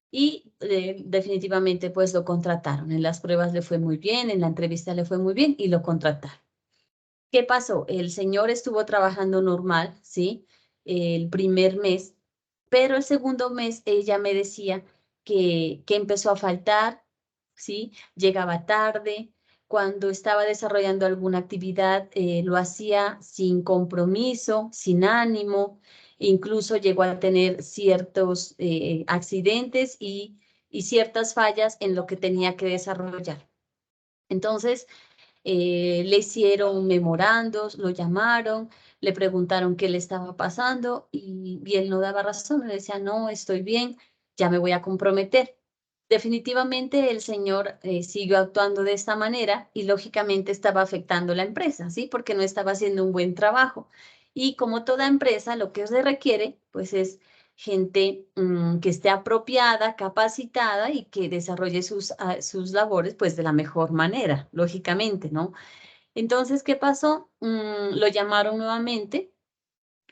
y definitivamente pues lo contrataron. En las pruebas le fue muy bien, en la entrevista le fue muy bien y lo contrataron. ¿Qué pasó? El señor estuvo trabajando normal, ¿sí? El primer mes, pero el segundo mes ella me decía que empezó a faltar, ¿sí? Llegaba tarde, cuando estaba desarrollando alguna actividad lo hacía sin compromiso, sin ánimo, incluso llegó a tener ciertos accidentes y ciertas fallas en lo que tenía que desarrollar. Entonces, le hicieron memorandos, lo llamaron, le preguntaron qué le estaba pasando y él no daba razón, le decía, no, estoy bien, ya me voy a comprometer. Definitivamente el señor siguió actuando de esta manera y lógicamente estaba afectando la empresa, ¿sí? Porque no estaba haciendo un buen trabajo. Y como toda empresa, lo que se requiere, pues es gente que esté apropiada, capacitada y que desarrolle sus labores pues de la mejor manera, lógicamente, ¿no? Entonces, ¿qué pasó? Lo llamaron nuevamente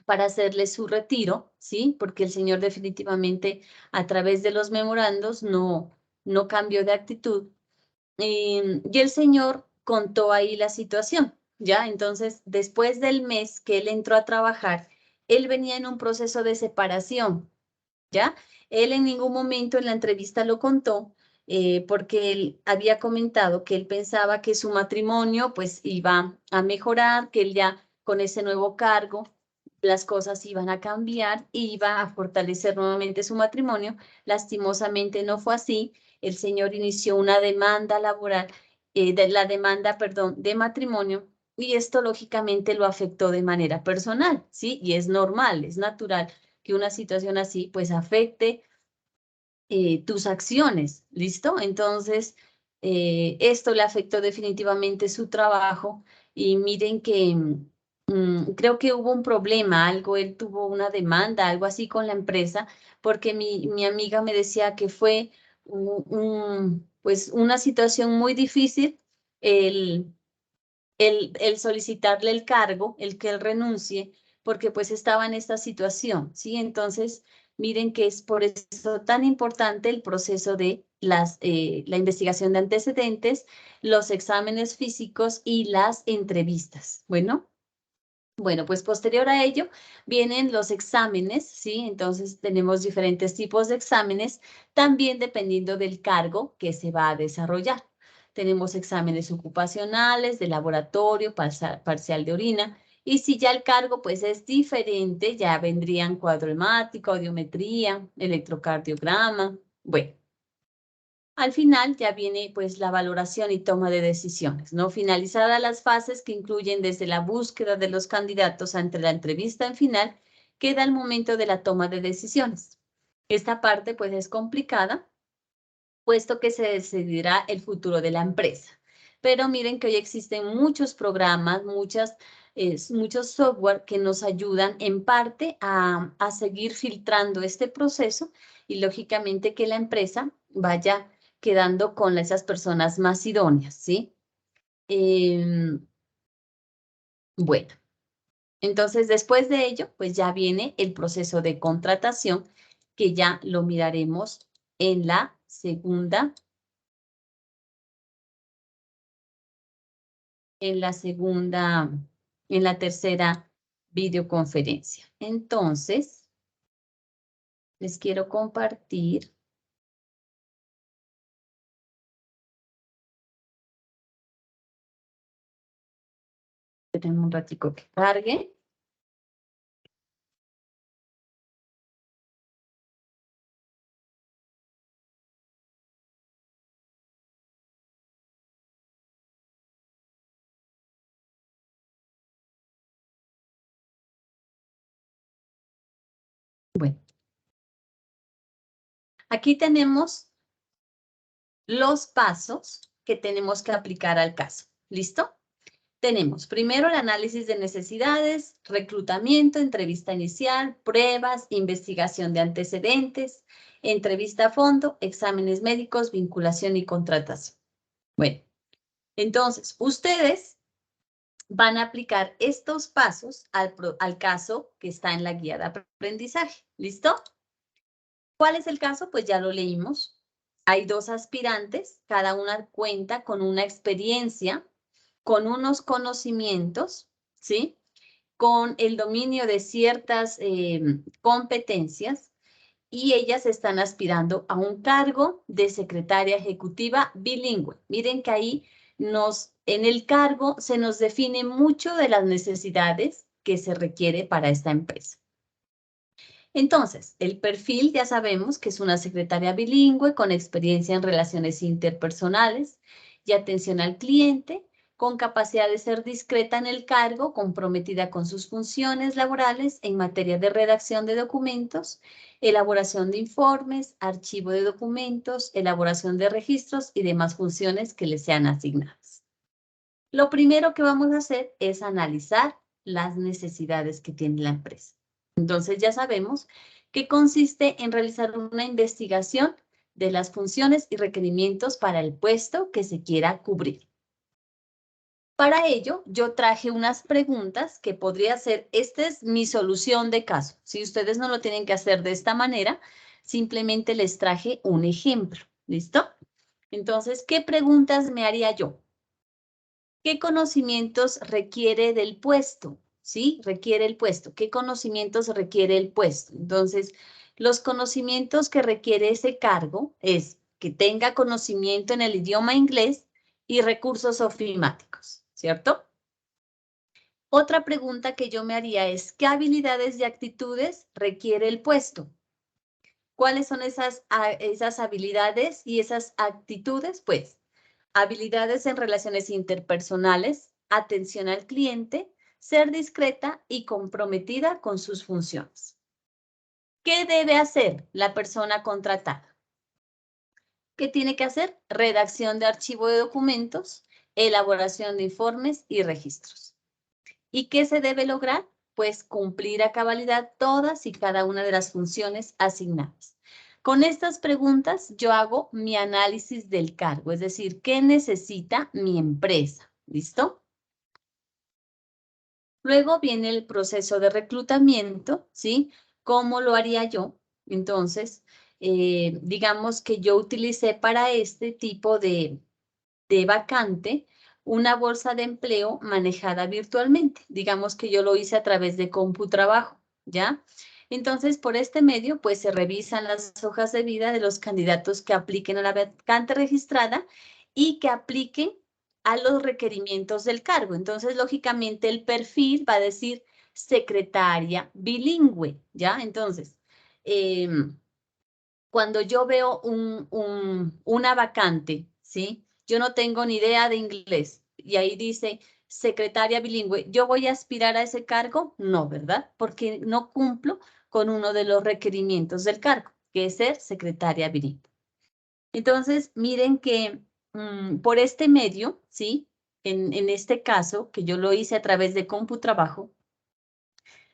para hacerle su retiro, ¿sí? Porque el señor definitivamente a través de los memorandos no cambió de actitud. Y el señor contó ahí la situación, ¿ya? Entonces, después del mes que él entró a trabajar, él venía en un proceso de separación, ¿ya? Él en ningún momento en la entrevista lo contó porque él había comentado que él pensaba que su matrimonio pues iba a mejorar, que él ya con ese nuevo cargo las cosas iban a cambiar y iba a fortalecer nuevamente su matrimonio. Lastimosamente no fue así. El señor inició una demanda laboral, perdón, de matrimonio y esto lógicamente lo afectó de manera personal, ¿sí? Y es normal, es natural que una situación así pues afecte tus acciones, ¿listo? Entonces, esto le afectó definitivamente su trabajo y miren que creo que hubo un problema, algo, él tuvo una demanda, algo así con la empresa, porque mi amiga me decía que fue pues una situación muy difícil el el solicitarle el cargo, el que él renuncie, porque pues estaba en esta situación, ¿sí? Entonces, miren que es por eso tan importante el proceso de la investigación de antecedentes, los exámenes físicos y las entrevistas. Bueno, pues posterior a ello vienen los exámenes, ¿sí? Entonces tenemos diferentes tipos de exámenes, también dependiendo del cargo que se va a desarrollar. Tenemos exámenes ocupacionales, de laboratorio, parcial de orina, y si ya el cargo pues es diferente, ya vendrían cuadro hemático, audiometría, electrocardiograma. Bueno, Al final ya viene pues la valoración y toma de decisiones, ¿no? Finalizadas las fases que incluyen desde la búsqueda de los candidatos ante la entrevista en final, queda el momento de la toma de decisiones. Esta parte pues es complicada, puesto que se decidirá el futuro de la empresa. Pero miren que hoy existen muchos programas, muchos software que nos ayudan en parte a seguir filtrando este proceso y lógicamente que la empresa vaya quedando con esas personas más idóneas, ¿sí? Bueno, entonces después de ello, pues ya viene el proceso de contratación, que ya lo miraremos en la tercera videoconferencia. Entonces, les quiero compartir. Esperen un ratico que cargue. Bueno, aquí tenemos los pasos que tenemos que aplicar al caso. ¿Listo? Tenemos primero el análisis de necesidades, reclutamiento, entrevista inicial, pruebas, investigación de antecedentes, entrevista a fondo, exámenes médicos, vinculación y contratación. Bueno, entonces ustedes van a aplicar estos pasos al caso que está en la guía de aprendizaje. ¿Listo? ¿Cuál es el caso? Pues ya lo leímos. Hay dos aspirantes, cada una cuenta con una experiencia, con unos conocimientos, ¿sí? Con el dominio de ciertas competencias y ellas están aspirando a un cargo de secretaria ejecutiva bilingüe. Miren que ahí en el cargo se nos define mucho de las necesidades que se requiere para esta empresa. Entonces, el perfil ya sabemos que es una secretaria bilingüe con experiencia en relaciones interpersonales y atención al cliente, con capacidad de ser discreta en el cargo, comprometida con sus funciones laborales en materia de redacción de documentos, elaboración de informes, archivo de documentos, elaboración de registros y demás funciones que le sean asignadas. Lo primero que vamos a hacer es analizar las necesidades que tiene la empresa. Entonces ya sabemos que consiste en realizar una investigación de las funciones y requerimientos para el puesto que se quiera cubrir. Para ello, yo traje unas preguntas que podría ser, esta es mi solución de caso. Si ustedes no lo tienen que hacer de esta manera, simplemente les traje un ejemplo. ¿Listo? Entonces, ¿qué preguntas me haría yo? ¿Qué conocimientos requiere del puesto? ¿Sí? Requiere el puesto. ¿Qué conocimientos requiere el puesto? Entonces, los conocimientos que requiere ese cargo es que tenga conocimiento en el idioma inglés y recursos ofimáticos, ¿cierto? Otra pregunta que yo me haría es, ¿qué habilidades y actitudes requiere el puesto? ¿Cuáles son esas habilidades y esas actitudes? Pues, habilidades en relaciones interpersonales, atención al cliente, ser discreta y comprometida con sus funciones. ¿Qué debe hacer la persona contratada? ¿Qué tiene que hacer? Redacción de archivo de documentos, elaboración de informes y registros. ¿Y qué se debe lograr? Pues cumplir a cabalidad todas y cada una de las funciones asignadas. Con estas preguntas yo hago mi análisis del cargo, es decir, ¿qué necesita mi empresa? ¿Listo? Luego viene el proceso de reclutamiento, ¿sí? ¿Cómo lo haría yo? Entonces, digamos que yo utilicé para este tipo de vacante una bolsa de empleo manejada virtualmente. Digamos que yo lo hice a través de CompuTrabajo, ¿ya? Entonces, por este medio, pues se revisan las hojas de vida de los candidatos que apliquen a la vacante registrada y que apliquen a los requerimientos del cargo. Entonces, lógicamente, el perfil va a decir secretaria bilingüe, ¿ya? Entonces, cuando yo veo una vacante, ¿sí? Yo no tengo ni idea de inglés y ahí dice secretaria bilingüe, ¿yo voy a aspirar a ese cargo? No, ¿verdad? Porque no cumplo con uno de los requerimientos del cargo, que es ser secretaria bilingüe. Entonces, miren que por este medio, ¿sí? En este caso, que yo lo hice a través de CompuTrabajo,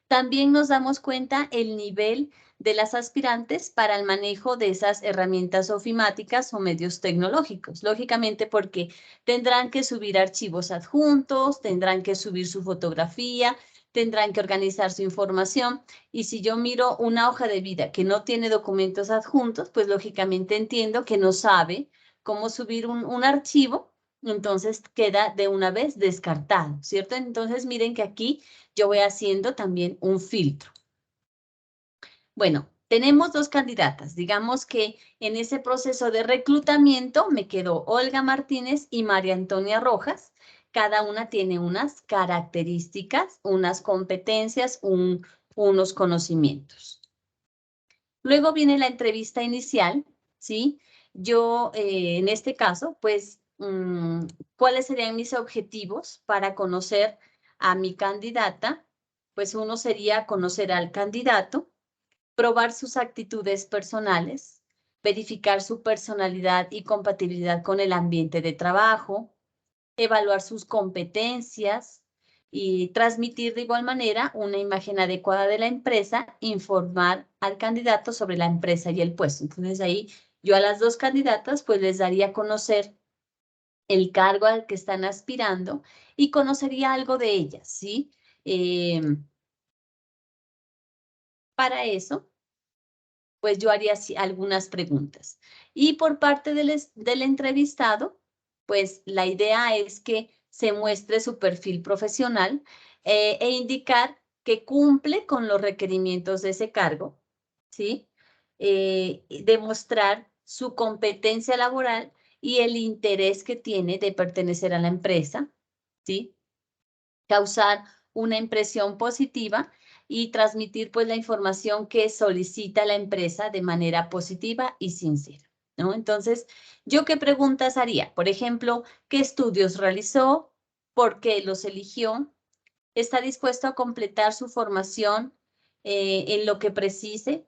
también nos damos cuenta el nivel de las aspirantes para el manejo de esas herramientas ofimáticas o medios tecnológicos. Lógicamente porque tendrán que subir archivos adjuntos, tendrán que subir su fotografía, tendrán que organizar su información. Y si yo miro una hoja de vida que no tiene documentos adjuntos, pues lógicamente entiendo que no sabe cómo subir un archivo, entonces queda de una vez descartado, ¿cierto? Entonces miren que aquí yo voy haciendo también un filtro. Bueno, tenemos dos candidatas. Digamos que en ese proceso de reclutamiento me quedó Olga Martínez y María Antonia Rojas. Cada una tiene unas características, unas competencias, unos conocimientos. Luego viene la entrevista inicial, ¿sí? Yo, en este caso, pues, ¿cuáles serían mis objetivos para conocer a mi candidata? Pues uno sería conocer al candidato, probar sus actitudes personales, verificar su personalidad y compatibilidad con el ambiente de trabajo, evaluar sus competencias y transmitir de igual manera una imagen adecuada de la empresa, informar al candidato sobre la empresa y el puesto. Entonces ahí yo a las dos candidatas pues les daría a conocer el cargo al que están aspirando y conocería algo de ellas, ¿sí? Para eso, pues yo haría algunas preguntas. Y por parte del entrevistado, pues la idea es que se muestre su perfil profesional e indicar que cumple con los requerimientos de ese cargo, ¿sí? Demostrar su competencia laboral y el interés que tiene de pertenecer a la empresa, ¿sí? Causar una impresión positiva y transmitir pues la información que solicita la empresa de manera positiva y sincera, ¿no? Entonces, ¿yo qué preguntas haría? Por ejemplo, ¿qué estudios realizó? ¿Por qué los eligió? ¿Está dispuesto a completar su formación en lo que precise?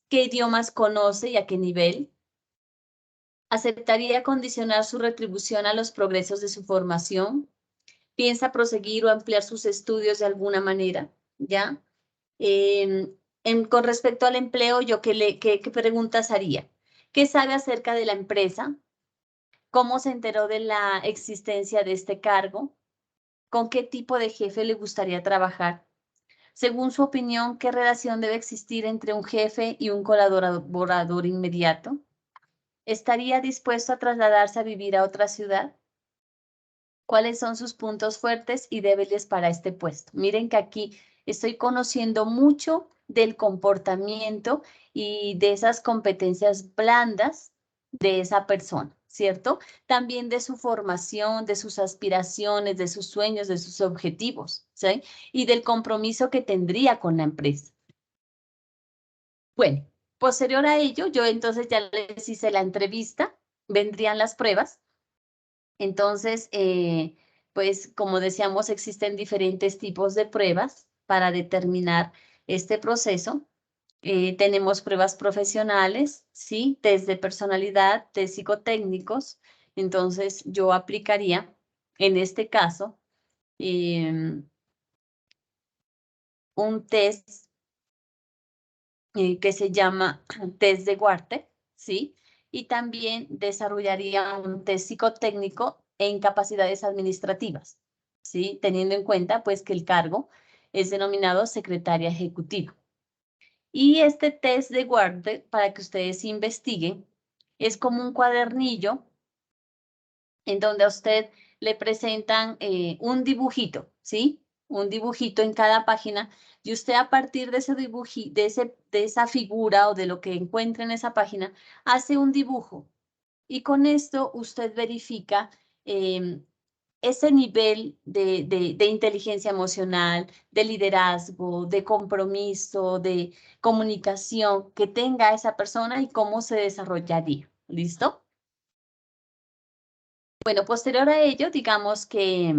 ¿Qué idiomas conoce y a qué nivel? ¿Aceptaría condicionar su retribución a los progresos de su formación? ¿Piensa proseguir o ampliar sus estudios de alguna manera? ¿Ya? Con respecto al empleo, ¿yo qué preguntas haría? ¿Qué sabe acerca de la empresa? ¿Cómo se enteró de la existencia de este cargo? ¿Con qué tipo de jefe le gustaría trabajar? Según su opinión, ¿qué relación debe existir entre un jefe y un colaborador inmediato? ¿Estaría dispuesto a trasladarse a vivir a otra ciudad? ¿Cuáles son sus puntos fuertes y débiles para este puesto? Miren que aquí estoy conociendo mucho del comportamiento y de esas competencias blandas de esa persona, ¿cierto? También de su formación, de sus aspiraciones, de sus sueños, de sus objetivos, ¿sí? Y del compromiso que tendría con la empresa. Bueno, posterior a ello, yo entonces ya les hice la entrevista, vendrían las pruebas. Entonces, pues como decíamos, existen diferentes tipos de pruebas para determinar este proceso. Tenemos pruebas profesionales, ¿sí? Test de personalidad, test psicotécnicos. Entonces, yo aplicaría, en este caso, un test que se llama test de Wharton, ¿sí? Y también desarrollaría un test psicotécnico en capacidades administrativas, ¿sí? Teniendo en cuenta, pues, que el cargo es denominado secretaria ejecutiva. Y este test de Wharton, para que ustedes investiguen, es como un cuadernillo en donde a usted le presentan un dibujito, ¿sí? Un dibujito en cada página y usted a partir de ese dibujito, de esa figura o de lo que encuentra en esa página, hace un dibujo. Y con esto usted verifica ese nivel de inteligencia emocional, de liderazgo, de compromiso, de comunicación que tenga esa persona y cómo se desarrollaría. ¿Listo? Bueno, posterior a ello, digamos que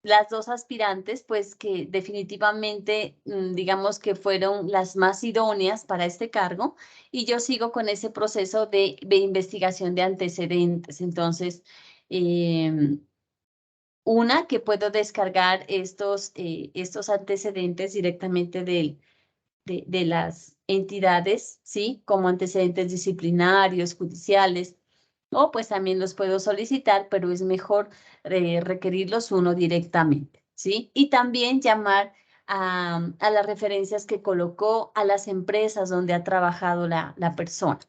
las dos aspirantes, pues que definitivamente, digamos que fueron las más idóneas para este cargo, y yo sigo con ese proceso de investigación de antecedentes. Entonces, una que puedo descargar estos antecedentes directamente de las entidades, ¿sí? Como antecedentes disciplinarios, judiciales, o pues también los puedo solicitar, pero es mejor requerirlos uno directamente, ¿sí? Y también llamar a las referencias que colocó a las empresas donde ha trabajado la persona.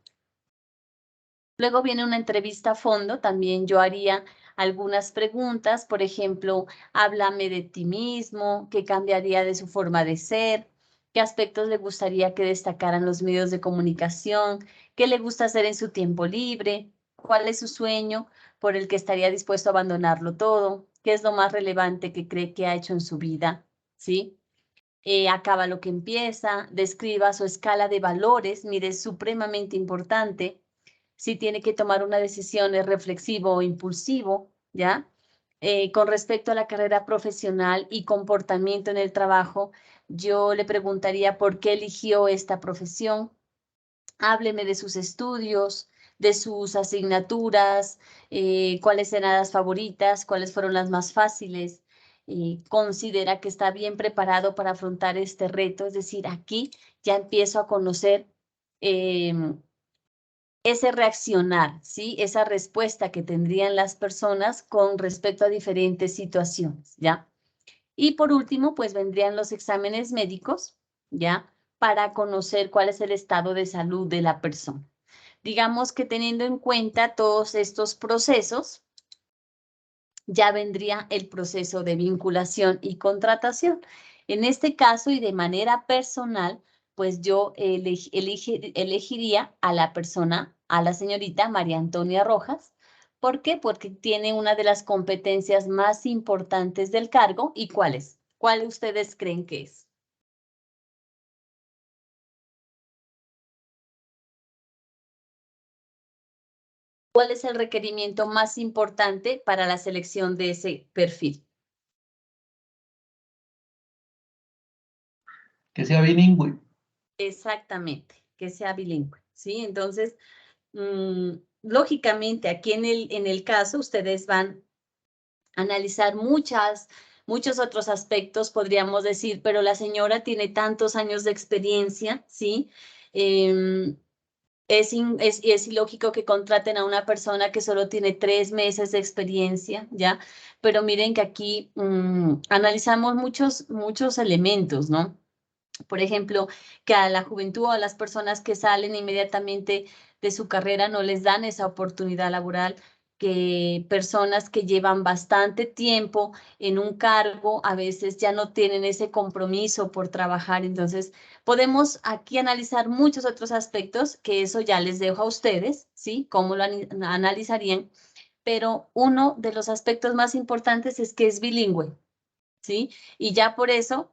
Luego viene una entrevista a fondo, también yo haría algunas preguntas, por ejemplo, háblame de ti mismo, qué cambiaría de su forma de ser, qué aspectos le gustaría que destacaran los medios de comunicación, qué le gusta hacer en su tiempo libre, cuál es su sueño por el que estaría dispuesto a abandonarlo todo, qué es lo más relevante que cree que ha hecho en su vida, ¿sí? Acaba lo que empieza, describa su escala de valores, mire, es supremamente importante. Si tiene que tomar una decisión, es reflexivo o impulsivo, ¿ya? Con respecto a la carrera profesional y comportamiento en el trabajo, yo le preguntaría por qué eligió esta profesión. Hábleme de sus estudios, de sus asignaturas, cuáles eran las favoritas, cuáles fueron las más fáciles. Considera que está bien preparado para afrontar este reto, es decir, aquí ya empiezo a conocer ese reaccionar, ¿sí? Esa respuesta que tendrían las personas con respecto a diferentes situaciones, ¿ya? Y por último, pues vendrían los exámenes médicos, ¿ya? Para conocer cuál es el estado de salud de la persona. Digamos que teniendo en cuenta todos estos procesos, ya vendría el proceso de vinculación y contratación. En este caso y de manera personal, pues yo elegiría a la persona, a la señorita María Antonia Rojas. ¿Por qué? Porque tiene una de las competencias más importantes del cargo. ¿Y cuáles? ¿Cuáles ustedes creen que es? ¿Cuál es el requerimiento más importante para la selección de ese perfil? Que sea bilingüe. Exactamente, que sea bilingüe, ¿sí? Entonces, lógicamente, aquí en el caso, ustedes van a analizar muchos otros aspectos, podríamos decir, pero la señora tiene tantos años de experiencia, ¿sí? Es ilógico que contraten a una persona que solo tiene 3 meses de experiencia, ¿ya? Pero miren que aquí analizamos muchos elementos, ¿no? Por ejemplo, que a la juventud o a las personas que salen inmediatamente de su carrera no les dan esa oportunidad laboral, que personas que llevan bastante tiempo en un cargo a veces ya no tienen ese compromiso por trabajar. Entonces, podemos aquí analizar muchos otros aspectos que eso ya les dejo a ustedes, ¿sí? Cómo lo analizarían, pero uno de los aspectos más importantes es que es bilingüe, ¿sí? Y ya por eso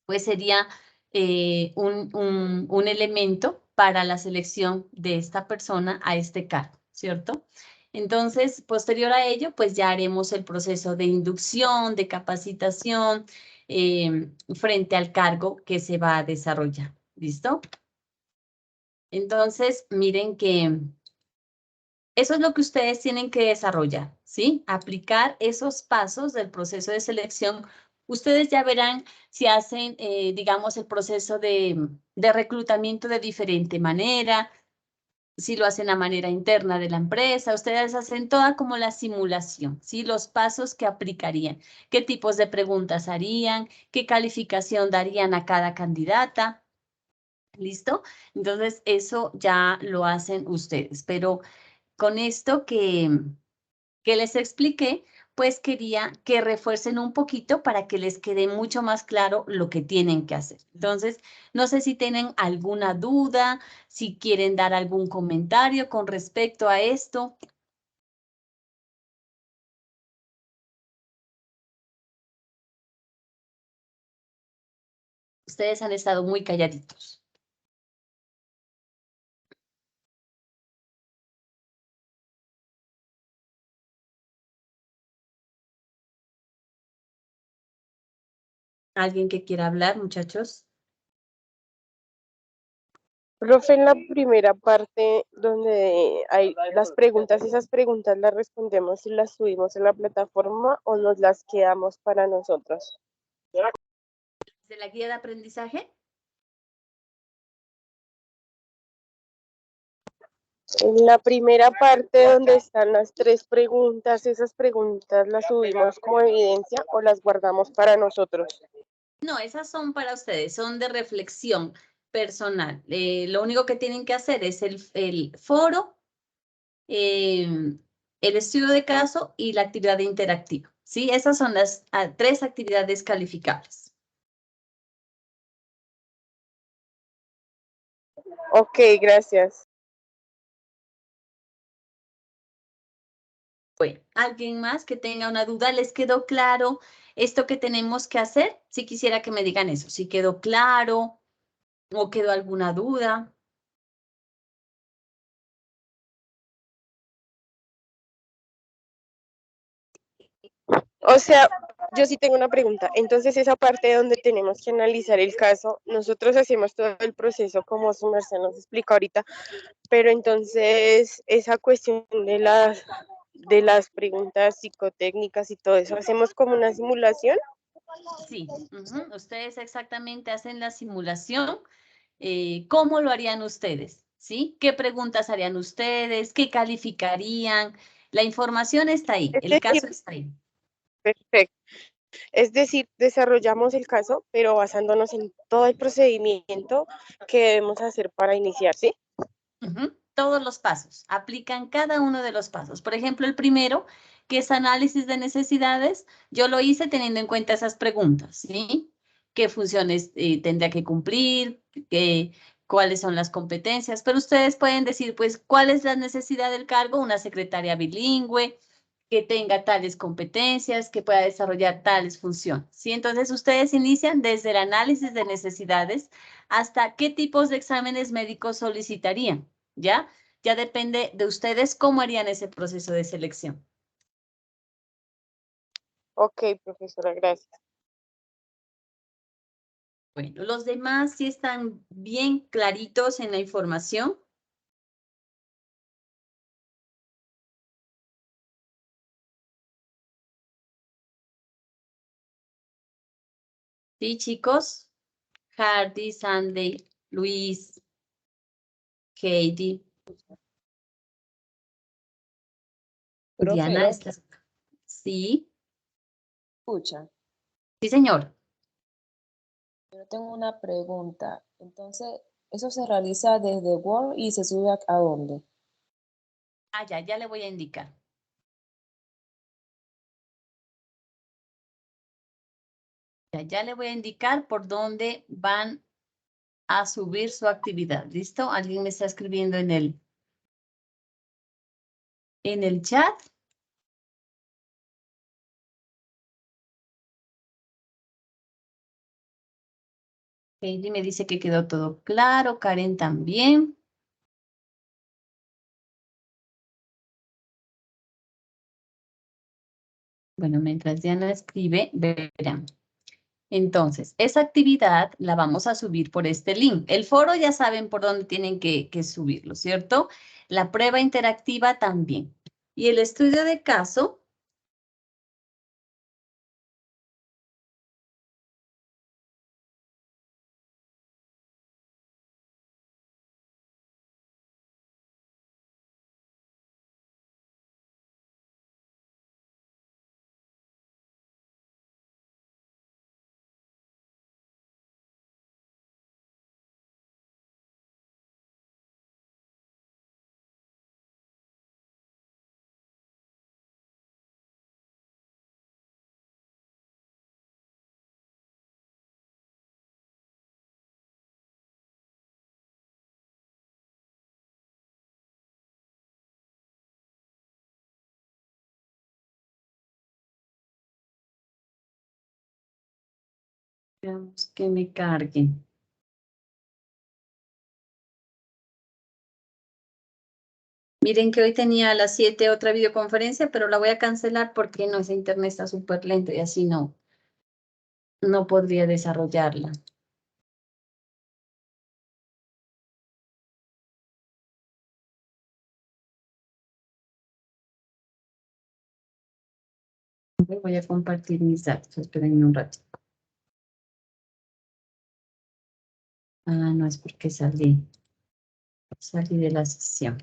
pues sería un elemento para la selección de esta persona a este cargo, ¿cierto? Entonces, posterior a ello, pues ya haremos el proceso de inducción, de capacitación frente al cargo que se va a desarrollar, ¿listo? Entonces, miren que eso es lo que ustedes tienen que desarrollar, ¿sí? Aplicar esos pasos del proceso de selección. Ustedes ya verán si hacen, digamos, el proceso de reclutamiento de diferente manera, si lo hacen a manera interna de la empresa. Ustedes hacen toda como la simulación, ¿sí? Los pasos que aplicarían, qué tipos de preguntas harían, qué calificación darían a cada candidata. ¿Listo? Entonces, eso ya lo hacen ustedes, pero con esto que les expliqué, pues quería que refuercen un poquito para que les quede mucho más claro lo que tienen que hacer. Entonces, no sé si tienen alguna duda, si quieren dar algún comentario con respecto a esto. Ustedes han estado muy calladitos. ¿Alguien que quiera hablar, muchachos? Profe, en la primera parte donde hay las preguntas, esas preguntas las respondemos y las subimos en la plataforma o nos las quedamos para nosotros. ¿De la guía de aprendizaje? En la primera parte donde están las 3 preguntas, esas preguntas las subimos como evidencia o las guardamos para nosotros. No, esas son para ustedes, son de reflexión personal. Lo único que tienen que hacer es el foro, el estudio de caso y la actividad interactiva. ¿Sí? Esas son las 3 actividades calificables. Ok, gracias. Bueno, ¿alguien más que tenga una duda? ¿Les quedó claro esto que tenemos que hacer? Si quisiera que me digan eso, si quedó claro o quedó alguna duda. O sea, yo sí tengo una pregunta. Entonces, esa parte donde tenemos que analizar el caso, nosotros hacemos todo el proceso como su merced nos explica ahorita, pero entonces esa cuestión de las preguntas psicotécnicas y todo eso, ¿hacemos como una simulación? Sí, ustedes exactamente hacen la simulación. ¿Cómo lo harían ustedes? ¿Sí? ¿Qué preguntas harían ustedes? ¿Qué calificarían? La información está ahí, Es el caso decir, está ahí. perfecto. Es decir, desarrollamos el caso, pero basándonos en todo el procedimiento que debemos hacer para iniciar, ¿sí? Todos los pasos, aplican cada uno de los pasos. Por ejemplo, el primero, que es análisis de necesidades, yo lo hice teniendo en cuenta esas preguntas, ¿sí? ¿Qué funciones tendría que cumplir? ¿Cuáles son las competencias? Pero ustedes pueden decir, pues, ¿cuál es la necesidad del cargo? Una secretaria bilingüe, que tenga tales competencias, que pueda desarrollar tales funciones, ¿sí? Entonces, ustedes inician desde el análisis de necesidades hasta qué tipos de exámenes médicos solicitarían. ¿Ya? Ya depende de ustedes cómo harían ese proceso de selección. Ok, profesora, gracias. Bueno, los demás sí están bien claritos en la información. Sí, chicos. Hardy, Sandy, Luis, Katie. Profe, Diana está. Sí, escucha, sí, señor. yo tengo una pregunta. Entonces, ¿eso se realiza desde Word y se sube a dónde? Ah, ya le voy a indicar. Ya le voy a indicar por dónde van a subir su actividad. ¿Listo? Alguien me está escribiendo en el chat. Katie me dice que quedó todo claro. Karen también. Bueno, mientras Diana escribe, verán. Entonces, esa actividad la vamos a subir por este link. El foro ya saben por dónde tienen que subirlo, ¿cierto? La prueba interactiva también. Y el estudio de caso Veamos que me cargue. Miren que hoy tenía a las 7 otra videoconferencia, pero la voy a cancelar porque no, ese internet está súper lento y así no podría desarrollarla. Voy a compartir mis datos, esperen un rato. Ah, no es porque salí de la sesión.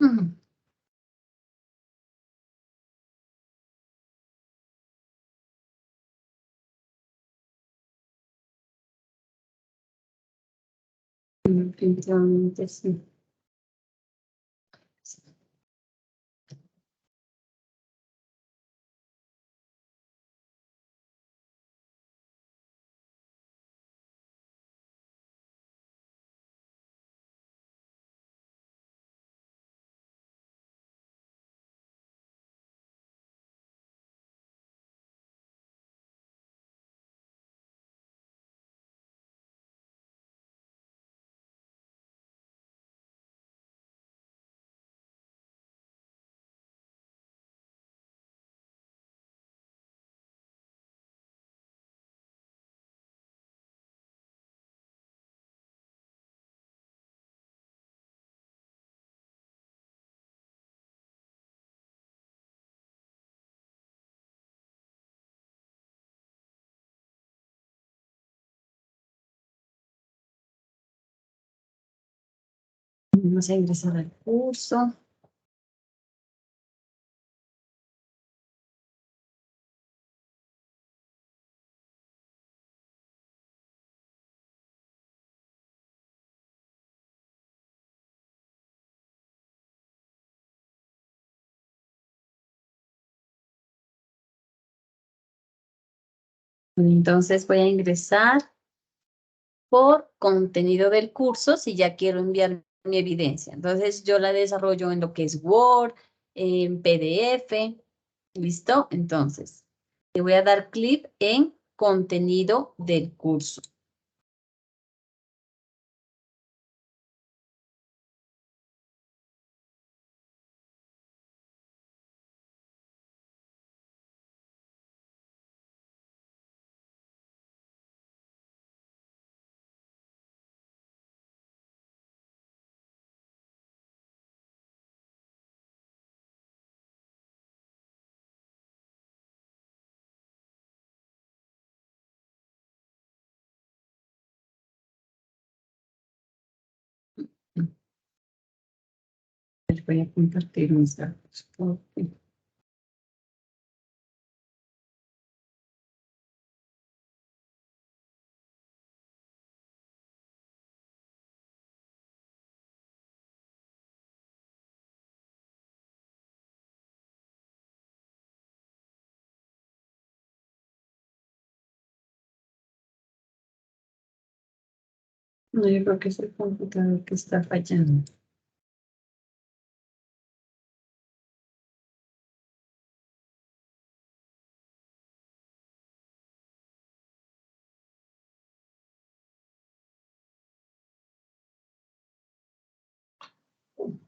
Mm. Definitivamente sí. Vamos a ingresar al curso. Entonces voy a ingresar por contenido del curso si ya quiero enviar mi evidencia. Entonces yo la desarrollo en lo que es Word, en PDF. ¿Listo? Entonces le voy a dar clic en contenido del curso. Les voy a compartir mis datos. Ok. No, yo creo que es el computador que está fallando.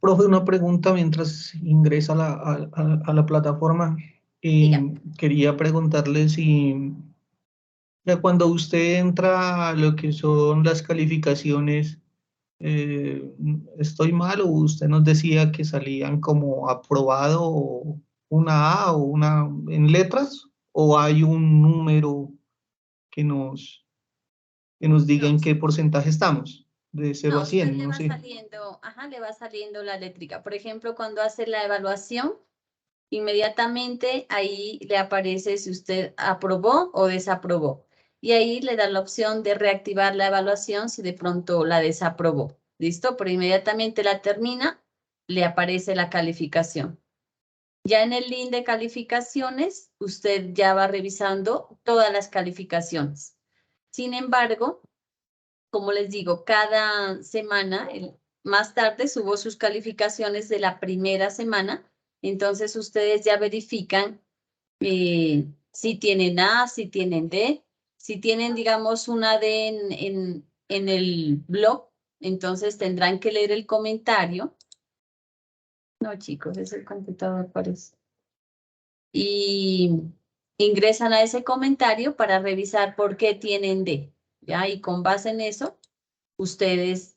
Profe, una pregunta mientras ingresa a la plataforma. Diga. Quería preguntarle si ya cuando usted entra a lo que son las calificaciones, ¿estoy mal o usted nos decía que salían como aprobado o una A o una en letras o hay un número que nos diga en No, qué porcentaje estamos, de 0 no, a usted 100, le no va sé? saliendo, ajá, le va saliendo la eléctrica. Por ejemplo, cuando hace la evaluación, inmediatamente ahí le aparece si usted aprobó o desaprobó. Y ahí le da la opción de reactivar la evaluación si de pronto la desaprobó. ¿Listo? Pero inmediatamente la termina, le aparece la calificación. Ya en el link de calificaciones, usted ya va revisando todas las calificaciones. Sin embargo, como les digo, cada semana, más tarde subo sus calificaciones de la primera semana, entonces ustedes ya verifican si tienen A, si tienen D, si tienen, digamos, una D en el blog, entonces tendrán que leer el comentario. No, chicos, es el computador, parece. Y ingresan a ese comentario para revisar por qué tienen D, ¿ya? Y con base en eso, ustedes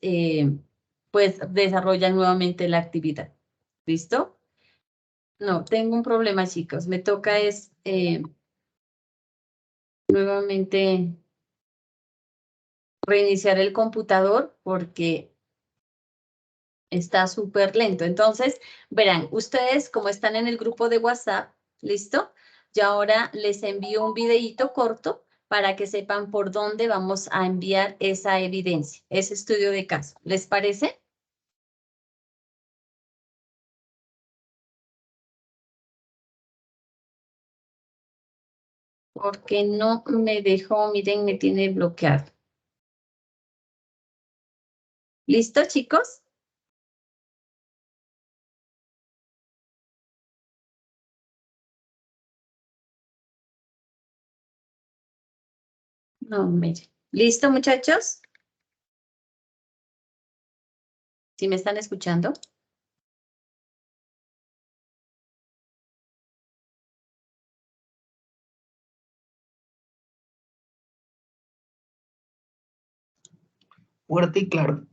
pues desarrollan nuevamente la actividad. ¿Listo? No, tengo un problema, chicos. Me toca es nuevamente reiniciar el computador porque está súper lento. Entonces, verán, ustedes como están en el grupo de WhatsApp, ¿listo? Yo ahora les envío un videíto corto para que sepan por dónde vamos a enviar esa evidencia, ese estudio de caso. ¿Les parece? Porque no me dejó, miren, me tiene bloqueado. ¿Listo, chicos? No, miren. ¿Listo, muchachos? ¿Sí me están escuchando? Fuerte y claro.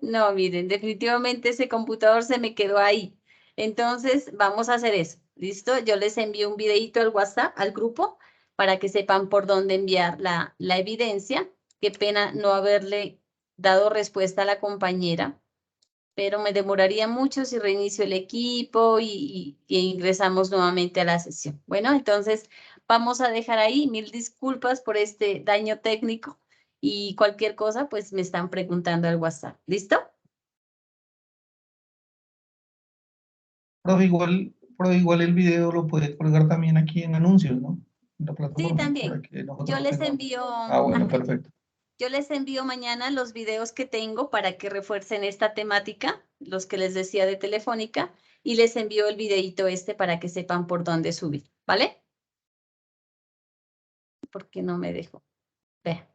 No, miren, definitivamente ese computador se me quedó ahí. Entonces, vamos a hacer eso. ¿Listo? Yo les envío un videito al WhatsApp, al grupo, para que sepan por dónde enviar la evidencia. Qué pena no haberle dado respuesta a la compañera, pero me demoraría mucho si reinicio el equipo y ingresamos nuevamente a la sesión. Bueno, entonces vamos a dejar ahí. Mil disculpas por este daño técnico y cualquier cosa, pues me están preguntando al WhatsApp. ¿Listo? Pero igual el video lo puede colgar también aquí en anuncios, ¿no? En la Sí, plataforma, para también. que Yo nosotros les tengamos. envío, Ah, bueno, perfecto. yo les envío mañana los videos que tengo para que refuercen esta temática, los que les decía de Telefónica, y les envío el videito este para que sepan por dónde subir, ¿vale? Porque no me dejo. Vea.